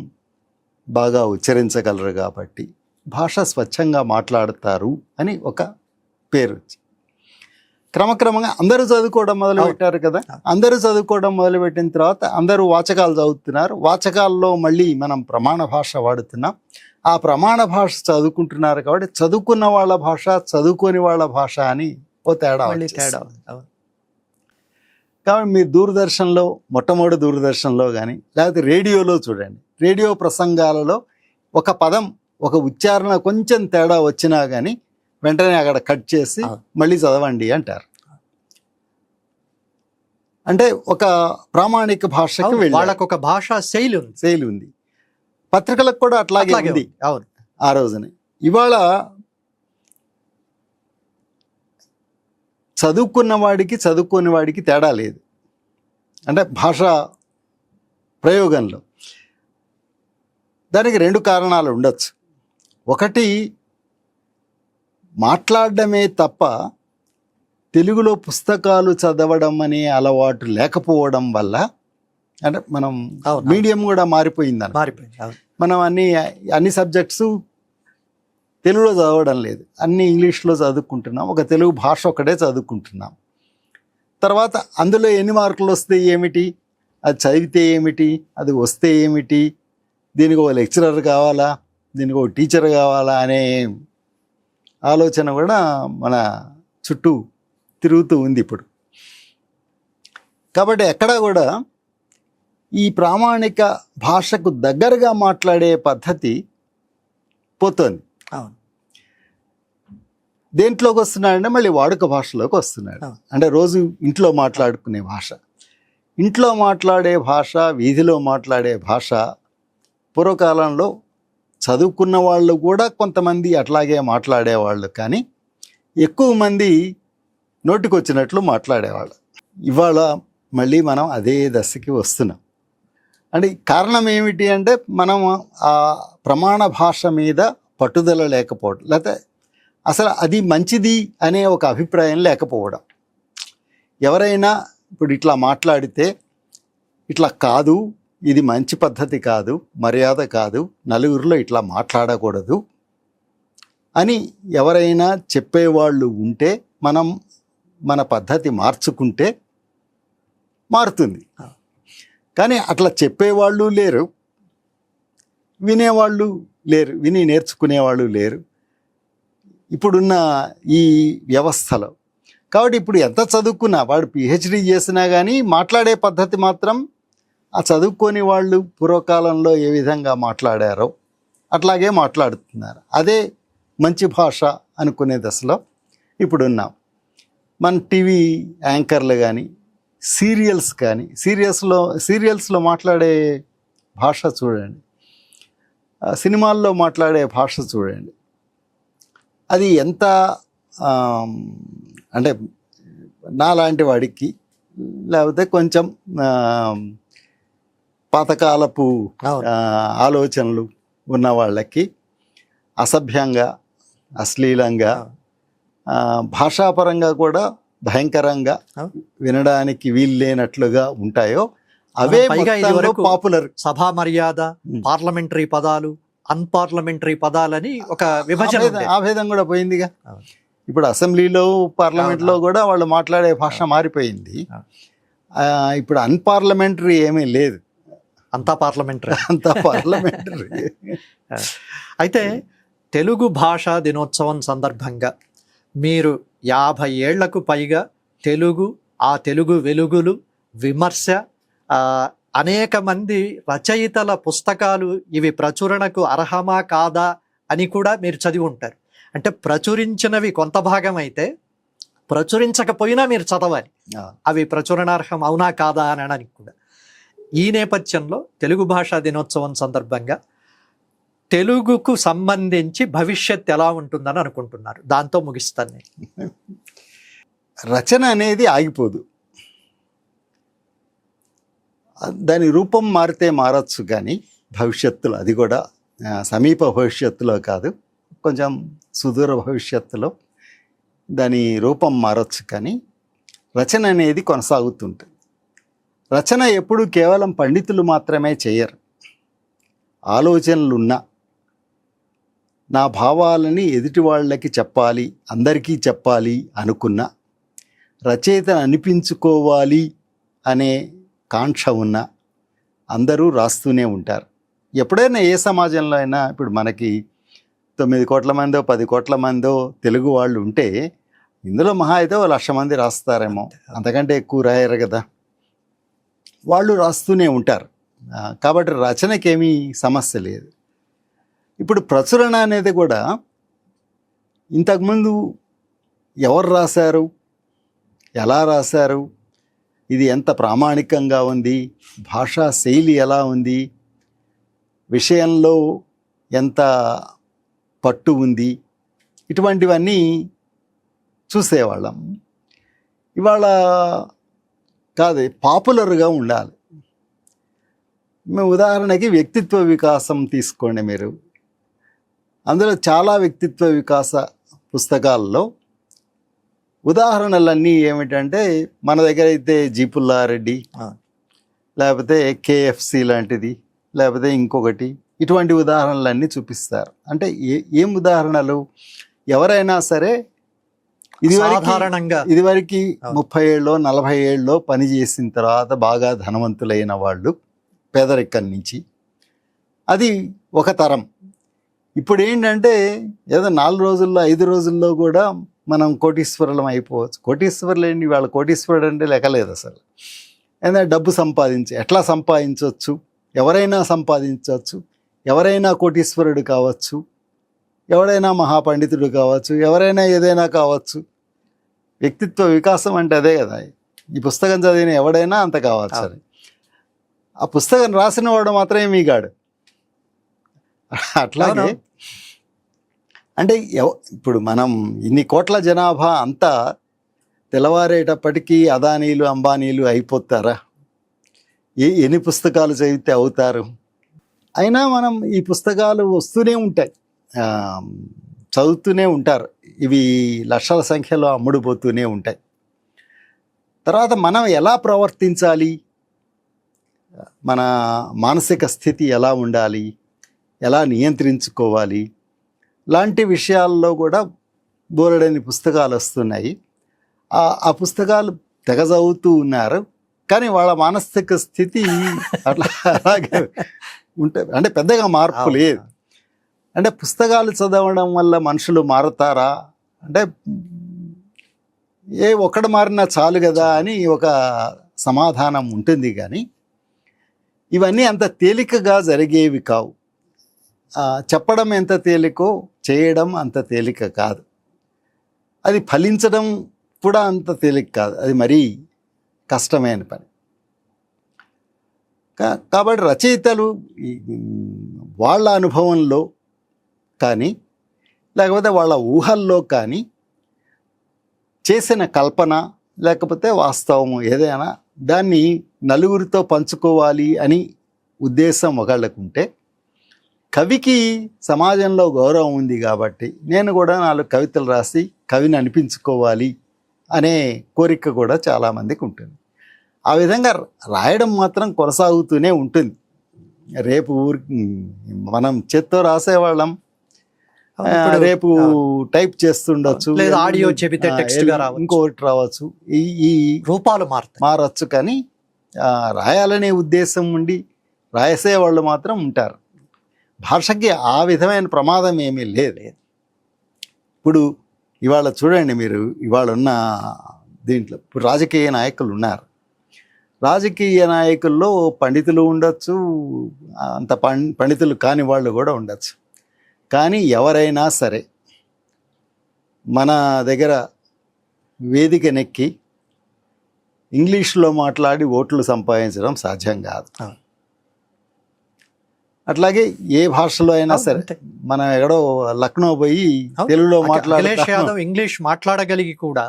Speaker 2: బాగా ఉచ్చరించగలరు కాబట్టి భాష స్వచ్ఛంగా మాట్లాడతారు అని ఒక పేరు. క్రమక్రమంగా అందరూ చదువుకోవడం మొదలుపెట్టారు కదా. అందరూ చదువుకోవడం మొదలుపెట్టిన తర్వాత అందరూ వాచకాలు చదువుతున్నారు. వాచకాల్లో మళ్ళీ మనం ప్రమాణ భాష వాడుతున్నాం. ఆ ప్రమాణ భాష చదువుకుంటున్నారు కాబట్టి చదువుకున్న వాళ్ళ భాష, చదువుకోని వాళ్ళ భాష అని ఓ తేడా. కాబట్టి మీరు దూరదర్శన్లో మొట్టమొదటి దూరదర్శన్లో కానీ లేకపోతే రేడియోలో చూడండి, రేడియో ప్రసంగాలలో ఒక పదం ఒక ఉచ్చారణ కొంచెం తేడా వచ్చినా కానీ వెంటనే అక్కడ కట్ చేసి మళ్ళీ చదవండి అంటారు. అంటే ఒక ప్రామాణిక భాషకి
Speaker 1: వాళ్ళకు ఒక భాషా శైలి ఉంది.
Speaker 2: పత్రికలకు కూడా అట్లాగే ఉంది
Speaker 1: అవును
Speaker 2: ఆ రోజున. ఇవాళ చదువుకున్న వాడికి చదువుకోని వాడికి తేడా లేదు, అంటే భాషా ప్రయోగంలో. దానికి 2 కారణాలు ఉండొచ్చు. ఒకటి, మాట్లాడడమే తప్ప తెలుగులో పుస్తకాలు చదవడం అనే అలవాటు లేకపోవడం వల్ల, అంటే మనం మీడియం కూడా మారిపోయింది. మనం అన్ని సబ్జెక్ట్స్ తెలుగులో చదవడం లేదు, అన్ని ఇంగ్లీష్లో చదువుకుంటున్నాం, ఒక తెలుగు భాష ఒకటే చదువుకుంటున్నాం. తర్వాత అందులో ఎన్ని మార్కులు వస్తే ఏమిటి, అది చదివితే ఏమిటి, అది వస్తే ఏమిటి, దీనికి ఒక లెక్చరర్ కావాలా, దీనికి ఒక టీచర్ కావాలా అనే ఆలోచన కూడా మన చుట్టూ తిరుగుతూ ఉంది ఇప్పుడు. కాబట్టి ఎక్కడా కూడా ఈ ప్రామాణిక భాషకు దగ్గరగా మాట్లాడే పద్ధతి పోతుంది. దేంట్లోకి వస్తున్నాడంటే మళ్ళీ వాడుక భాషలోకి వస్తున్నాడు. అంటే రోజు ఇంట్లో మాట్లాడుకునే భాష, ఇంట్లో మాట్లాడే భాష, వీధిలో మాట్లాడే భాష. పూర్వకాలంలో చదువుకున్న వాళ్ళు కూడా కొంతమంది అట్లాగే మాట్లాడేవాళ్ళు, కానీ ఎక్కువ మంది నోటికొచ్చినట్లు మాట్లాడేవాళ్ళు. ఇవాళ మళ్ళీ మనం అదే దశకి వస్తున్నాం. అంటే కారణం ఏమిటి అంటే మనం ఆ ప్రమాణ భాష మీద పట్టుదల లేకపోవడం, లేకపోతే అసలు అది మంచిది అనే ఒక అభిప్రాయం లేకపోవడం. ఎవరైనా ఇప్పుడు ఇట్లా మాట్లాడితే ఇట్లా కాదు, ఇది మంచి పద్ధతి కాదు, మర్యాద కాదు, నలుగురిలో ఇట్లా మాట్లాడకూడదు అని ఎవరైనా చెప్పేవాళ్ళు ఉంటే మనం మన పద్ధతి మార్చుకుంటే మారుతుంది. కానీ అట్లా చెప్పేవాళ్ళు లేరు, వినేవాళ్ళు లేరు, విని నేర్చుకునేవాళ్ళు లేరు ఇప్పుడున్న ఈ వ్యవస్థలో. కాబట్టి ఇప్పుడు ఎంత చదువుకున్నా, వాడు పిహెచ్డి చేసినా కానీ మాట్లాడే పద్ధతి మాత్రం ఆ చదువుకొని వాళ్ళు పూర్వకాలంలో ఏ విధంగా మాట్లాడారో అట్లాగే మాట్లాడుతున్నారు. అదే మంచి భాష అనుకునే దశలో ఇప్పుడున్నాం. మన టీవీ యాంకర్లు కానీ, సీరియల్స్ కానీ, సీరియల్స్లో మాట్లాడే భాష చూడండి, సినిమాల్లో మాట్లాడే భాష చూడండి. అది ఎంత అంటే నాలాంటి వాడికి, లేకపోతే కొంచెం పాతకాలపు ఆలోచనలు ఉన్న వాళ్ళకి అసభ్యంగా, అశ్లీలంగా, భాషాపరంగా కూడా భయంకరంగా, వినడానికి వీల్లేనట్లుగా ఉంటాయో అవే పాపులర్.
Speaker 1: సభా మర్యాద, పార్లమెంటరీ పదాలు, అన్పార్లమెంటరీ పదాలని ఒక విభజన,
Speaker 2: ఆ భేదం కూడా పోయిందిగా. ఇప్పుడు అసెంబ్లీలో, పార్లమెంట్లో కూడా వాళ్ళు మాట్లాడే భాష మారిపోయింది. ఇప్పుడు అన్పార్లమెంటరీ ఏమీ లేదు,
Speaker 1: అంతా పార్లమెంటరీ. అయితే తెలుగు భాషా దినోత్సవం సందర్భంగా మీరు 50 ఏళ్లకు పైగా తెలుగు, ఆ తెలుగు వెలుగులు, విమర్శ, అనేక మంది రచయితల పుస్తకాలు ఇవి ప్రచురణకు అర్హమా కాదా అని కూడా మీరు చదివి ఉంటారు. అంటే ప్రచురించినవి కొంత భాగం అయితే ప్రచురించకపోయినా మీరు చదవాలి, అవి ప్రచురణార్హం అవునా కాదా అనడానికి కూడా. ఈ నేపథ్యంలో తెలుగు భాషా దినోత్సవం సందర్భంగా తెలుగుకు సంబంధించి భవిష్యత్ ఎలా ఉంటుందని అనుకుంటున్నారు? దాంతో ముగిస్తాను నేను.
Speaker 2: రచన అనేది ఆగిపోదు, దాని రూపం మారితే మారచ్చు, కానీ భవిష్యత్తులో, అది కూడా సమీప భవిష్యత్తులో కాదు, కొంచెం సుదూర భవిష్యత్తులో దాని రూపం మారచ్చు, కానీ రచన అనేది కొనసాగుతుంటుంది. రచన ఎప్పుడు కేవలం పండితులు మాత్రమే చేయరు. ఆలోచనలున్నా, నా భావాలని ఎదుటి వాళ్ళకి చెప్పాలి, అందరికీ చెప్పాలి అనుకున్న, రచయితను అనిపించుకోవాలి అనే కాంక్ష ఉన్న అందరూ రాస్తూనే ఉంటారు. ఎప్పుడైనా ఏ సమాజంలో అయినా, ఇప్పుడు మనకి 9 కోట్ల మందో 10 కోట్ల మందో తెలుగు వాళ్ళు ఉంటే ఇందులో మహా అయితే 1,00,000 మంది రాస్తారేమో, అంతకంటే ఎక్కువ రాయరు కదా. వాళ్ళు రాస్తూనే ఉంటారు. కాబట్టి రచనకేమీ సమస్య లేదు. ఇప్పుడు ప్రచురణ అనేది కూడా ఇంతకుముందు ఎవరు రాశారు, ఎలా రాశారు, ఇది ఎంత ప్రామాణికంగా ఉంది, భాషా శైలి ఎలా ఉంది, విషయంలో ఎంత పట్టు ఉంది, ఇటువంటివన్నీ చూసేవాళ్ళం. ఇవాళ కాదు, పాపులర్గా ఉండాలి. ఉదాహరణకి వ్యక్తిత్వ వికాసం తీసుకోండి మీరు. అందులో చాలా వ్యక్తిత్వ వికాస పుస్తకాల్లో ఉదాహరణలన్నీ ఏమిటంటే, మన దగ్గర అయితే జీపుల్లారెడ్డి, లేకపోతే కేఎఫ్సి లాంటిది, లేకపోతే ఇంకొకటి, ఇటువంటి ఉదాహరణలన్నీ చూపిస్తారు. అంటే ఏం ఉదాహరణలు? ఎవరైనా సరే ఇదివరకు 30 ఏళ్ళలో 40 ఏళ్ళలో పని చేసిన తర్వాత బాగా ధనవంతులైన వాళ్ళు, పేదరికం నుంచి, అది ఒక తరం. ఇప్పుడు ఏంటంటే ఏదో 4 రోజుల్లో 5 రోజుల్లో కూడా మనం కోటీశ్వరులం అయిపోవచ్చు. కోటీశ్వరులు ఏంటి, వాళ్ళ కోటీశ్వరుడు అంటే లెక్కలేదు అసలు. ఏదైనా డబ్బు ఎట్లా సంపాదించవచ్చు, ఎవరైనా సంపాదించవచ్చు, ఎవరైనా కోటీశ్వరుడు కావచ్చు, ఎవరైనా మహాపండితుడు కావచ్చు, ఎవరైనా ఏదైనా కావచ్చు. వ్యక్తిత్వ వికాసం అంటే అదే కదా. ఈ పుస్తకం చదివిన ఎవడైనా అంత కావచ్చు అని. ఆ పుస్తకం రాసిన వాడు మాత్రమే మీగాడు. అట్లాగే అంటే ఇప్పుడు మనం ఇన్ని కోట్ల జనాభా అంతా తెల్లవారేటప్పటికీ అదానీలు అంబానీలు అయిపోతారా? ఎన్ని పుస్తకాలు చదివితే అవుతారు? అయినా మనం ఈ పుస్తకాలు వస్తూనే ఉంటాయి, చదువుతూనే ఉంటారు. ఇవి లక్షల సంఖ్యలో అమ్ముడుపోతూనే ఉంటాయి. తర్వాత మనం ఎలా ప్రవర్తించాలి, మన మానసిక స్థితి ఎలా ఉండాలి, ఎలా నియంత్రించుకోవాలి, లాంటి విషయాల్లో కూడా బోలెడని పుస్తకాలు వస్తున్నాయి. ఆ పుస్తకాలు తెగ చదువుతూ ఉన్నారు. కానీ వాళ్ళ మానసిక స్థితి అలాగే ఉంటుంది. అంటే పెద్దగా మార్పు లేదు. అంటే పుస్తకాలు చదవడం వల్ల మనుషులు మారుతారా అంటే, ఒక్కడు మారినా చాలు కదా అని ఒక సమాధానం ఉంటుంది. కానీ ఇవన్నీ అంత తేలికగా జరిగేవి కావు. చెప్పడం ఎంత తేలికో చేయడం అంత తేలిక కాదు. అది ఫలించడం కూడా అంత తేలిక కాదు. అది మరీ కష్టమైన పని. కాబట్టి రచయితలు వాళ్ళ అనుభవంలో కానీ, లేకపోతే వాళ్ళ ఊహల్లో కానీ చేసిన కల్పన, లేకపోతే వాస్తవము ఏదైనా దాన్ని నలుగురితో పంచుకోవాలి అని ఉద్దేశం ఒకళ్ళకుంటే, కవికి సమాజంలో గౌరవం ఉంది కాబట్టి నేను కూడా 4 కవితలు రాసి కవిని అనిపించుకోవాలి అనే కోరిక కూడా చాలామందికి ఉంటుంది. ఆ విధంగా రాయడం మాత్రం కొనసాగుతూనే ఉంటుంది. రేపు మనం చేత్తో రాసేవాళ్ళం, రేపు టైప్ చేస్తుండొచ్చు,
Speaker 1: లేదా ఆడియో చెబితే టెక్స్ట్ గా రావచ్చు,
Speaker 2: ఇంకొకటి రావచ్చు, ఈ
Speaker 1: రూపాలు
Speaker 2: మారచ్చు. కానీ రాయాలనే ఉద్దేశం ఉండి రాసేవాళ్ళు మాత్రం ఉంటారు. భాషకి ఆ విధమైన ప్రమాదం ఏమీ లేదు. ఇప్పుడు ఇవాళ చూడండి మీరు, ఇవాళ ఉన్న దీంట్లో ఇప్పుడు రాజకీయ నాయకులు ఉన్నారు. రాజకీయ నాయకుల్లో పండితులు ఉండొచ్చు, అంత పండితులు కాని వాళ్ళు కూడా ఉండొచ్చు. కానీ ఎవరైనా సరే మన దగ్గర వేదిక నెక్కి ఇంగ్లీష్లో మాట్లాడి ఓట్లు సంపాదించడం సాధ్యం కాదు. అట్లాగే ఏ భాషలో అయినా సరే, మనం ఎక్కడో లక్నో పోయి తెలుగులో
Speaker 1: యాదవ్ ఇంగ్లీష్ మాట్లాడగలిగి కూడా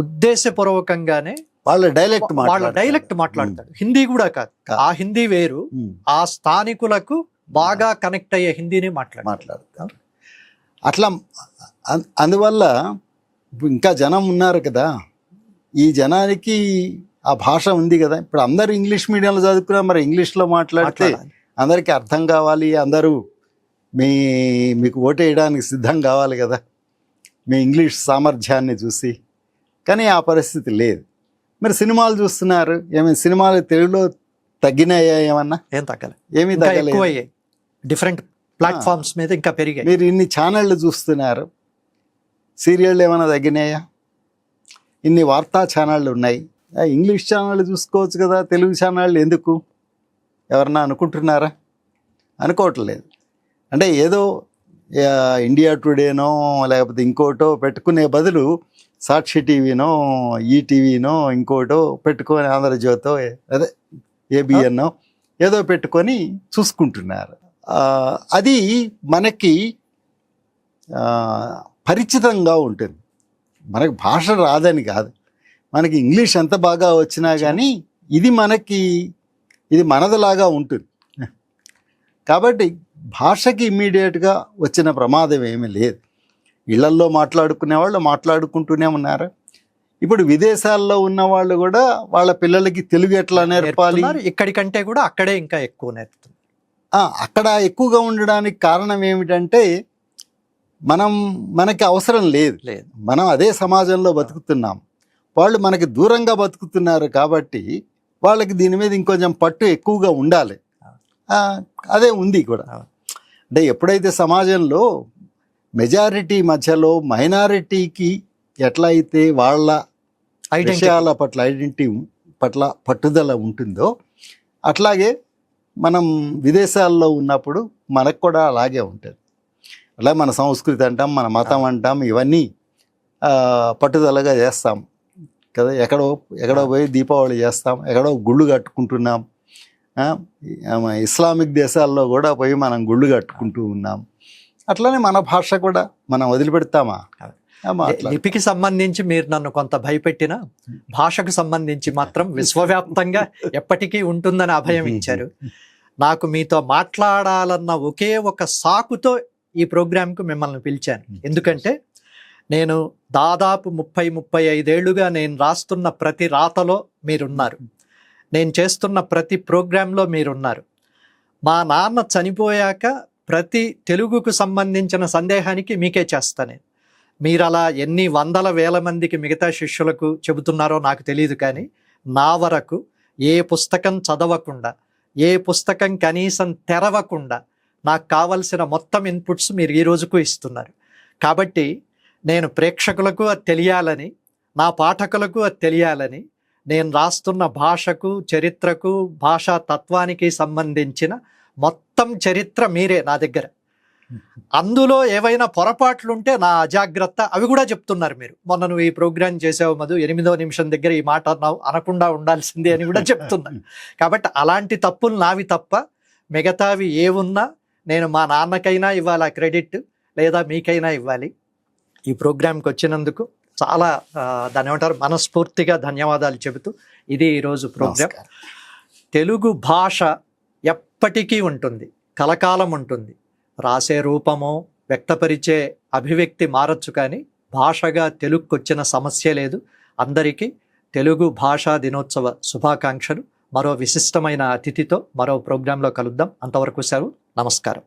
Speaker 1: ఉద్దేశపూర్వకంగానే వాళ్ళ డైలెక్ట్ మాట్లాడతాడు. హిందీ కూడా కాదు, ఆ హిందీ వేరు, ఆ స్థానికులకు బాగా కనెక్ట్ అయ్యే హిందీని మాట్లాడతారు.
Speaker 2: అట్లా అందువల్ల ఇంకా జనం ఉన్నారు కదా, ఈ జనానికి ఆ భాష ఉంది కదా. ఇప్పుడు అందరూ ఇంగ్లీష్ మీడియంలో చదువుకున్నా, మరి ఇంగ్లీష్లో మాట్లాడితే అందరికీ అర్థం కావాలి, అందరూ మీకు ఓటేయడానికి సిద్ధం కావాలి కదా మీ ఇంగ్లీష్ సామర్థ్యాన్ని చూసి. కానీ ఆ పరిస్థితి లేదు. మరి సినిమాలు చూస్తున్నారు, ఏమైనా సినిమాలు తెలుగులో తగ్గినాయా? ఏమన్నా
Speaker 1: ఏం తగ్గలే,
Speaker 2: ఏమీ తగ్గలేదు.
Speaker 1: డిఫరెంట్ ప్లాట్ఫామ్స్ మీద ఇంకా పెరిగాయి.
Speaker 2: మీరు ఇన్ని ఛానళ్ళు చూస్తున్నారు, సీరియళ్ళు ఏమైనా తగ్గినాయా? ఇన్ని వార్తా ఛానళ్ళు ఉన్నాయి, ఇంగ్లీష్ ఛానళ్ళు చూసుకోవచ్చు కదా, తెలుగు ఛానళ్ళు ఎందుకు ఎవరన్నా అనుకుంటున్నారా? అనుకోవట్లేదు. అంటే ఏదో ఇండియా టుడేనో లేకపోతే ఇంకోటో పెట్టుకునే బదులు సాక్షి టీవీనో ఈటీవీనో ఇంకోటో పెట్టుకొని ఆంధ్రజ్యోతో అదే ఏబిఎన్నో ఏదో పెట్టుకొని చూసుకుంటున్నారు. అది మనకి పరిచితంగా ఉంటుంది. మనకి భాష రాదని కాదు, మనకి ఇంగ్లీష్ ఎంత బాగా వచ్చినా కానీ ఇది మనదిలాగా ఉంటుంది. కాబట్టి భాషకి ఇమ్మీడియట్గా వచ్చిన ప్రమాదం ఏమీ లేదు. ఇళ్లల్లో మాట్లాడుకునే వాళ్ళు మాట్లాడుకుంటూనే ఉన్నారు. ఇప్పుడు విదేశాల్లో ఉన్న వాళ్ళు కూడా వాళ్ళ పిల్లలకి తెలుగు ఎట్లా నేర్పాలి,
Speaker 1: ఇక్కడికంటే కూడా అక్కడే ఇంకా ఎక్కువ నేర్పుతున్నారు.
Speaker 2: అక్కడ ఎక్కువగా ఉండడానికి కారణం ఏమిటంటే మనకి అవసరం లేదు, మనం అదే సమాజంలో బతుకుతున్నాం. వాళ్ళు మనకి దూరంగా బతుకుతున్నారు కాబట్టి వాళ్ళకి దీని మీద ఇంకొంచెం పట్టు ఎక్కువగా ఉండాలి. అదే ఉంది కూడా. అంటే ఎప్పుడైతే సమాజంలో మెజారిటీ మధ్యలో మైనారిటీకి ఎట్లా అయితే వాళ్ళ విషయాల పట్ల ఐడెంటిటీ పట్ల పట్టుదల ఉంటుందో అట్లాగే మనం విదేశాల్లో ఉన్నప్పుడు మనకు కూడా అలాగే ఉంటుంది. అలా మన సంస్కృతి అంటాం, మన మతం అంటాం, ఇవన్నీ పట్టుదలగా చేస్తాం కదా. ఎక్కడో పోయి దీపావళి చేస్తాం, ఎక్కడో గుళ్ళు కట్టుకుంటున్నాం. ఇస్లామిక్ దేశాల్లో కూడా పోయి మనం గుళ్ళు కట్టుకుంటూ ఉన్నాం. అట్లనే మన భాష కూడా మనం వదిలిపెడతామా?
Speaker 1: లిపికి సంబంధించి మీరు నన్ను కొంత భయపెట్టిన, భాషకు సంబంధించి మాత్రం విశ్వవ్యాప్తంగా ఎప్పటికీ ఉంటుందని అభయం ఇచ్చారు. నాకు మీతో మాట్లాడాలన్న ఒకే ఒక సాకుతో ఈ ప్రోగ్రాంకు మిమ్మల్ని పిలిచాను. ఎందుకంటే నేను దాదాపు 30-35 ఏళ్లుగా నేను రాస్తున్న ప్రతి రాతలో మీరున్నారు, నేను చేస్తున్న ప్రతి ప్రోగ్రాంలో మీరున్నారు. మా నాన్న చనిపోయాక ప్రతి తెలుగుకు సంబంధించిన సందేహానికి మీకే చేస్తా నేను. మీరు అలా ఎన్ని వందల వేల మందికి మిగతా శిష్యులకు చెబుతున్నారో నాకు తెలియదు, కానీ నా వరకు ఏ పుస్తకం చదవకుండా, ఏ పుస్తకం కనీసం తెరవకుండా నాకు కావలసిన మొత్తం ఇన్పుట్స్ మీరు ఈ రోజుకు ఇస్తున్నారు. కాబట్టి నేను ప్రేక్షకులకు అది తెలియాలని, నా పాఠకులకు అది తెలియాలని, నేను రాస్తున్న భాషకు, చరిత్రకు, భాషా తత్వానికి సంబంధించిన మొత్తం చరిత్ర మీరే నా దగ్గర. అందులో ఏవైనా పొరపాట్లుంటే నా అజాగ్రత్త అవి కూడా చెప్తున్నారు మీరు. మొన్న నువ్వు ఈ ప్రోగ్రాం చేసావు మధు, 8వ నిమిషం దగ్గర ఈ మాట అనకుండా ఉండాల్సిందే అని కూడా చెప్తున్నారు. కాబట్టి అలాంటి తప్పులు నావి తప్ప మిగతావి ఏవున్నా నేను మా నాన్నకైనా ఇవ్వాలి ఆ క్రెడిట్, లేదా మీకైనా ఇవ్వాలి. ఈ ప్రోగ్రాంకి వచ్చినందుకు చాలా దాని ఏమంటారు మనస్ఫూర్తిగా ధన్యవాదాలు చెబుతూ ఇది ఈరోజు ప్రోగ్రాం. తెలుగు భాష ఎప్పటికీ ఉంటుంది, కలకాలం ఉంటుంది. రాసే రూపమో వ్యక్తపరిచే అభివ్యక్తి మారచ్చు, కానీ భాషగా తెలుగుకి వచ్చిన సమస్య లేదు. అందరికీ తెలుగు భాషా దినోత్సవ శుభాకాంక్షలు. మరో విశిష్టమైన అతిథితో మరో ప్రోగ్రాంలో కలుద్దాం. అంతవరకు సెలవు. నమస్కారం.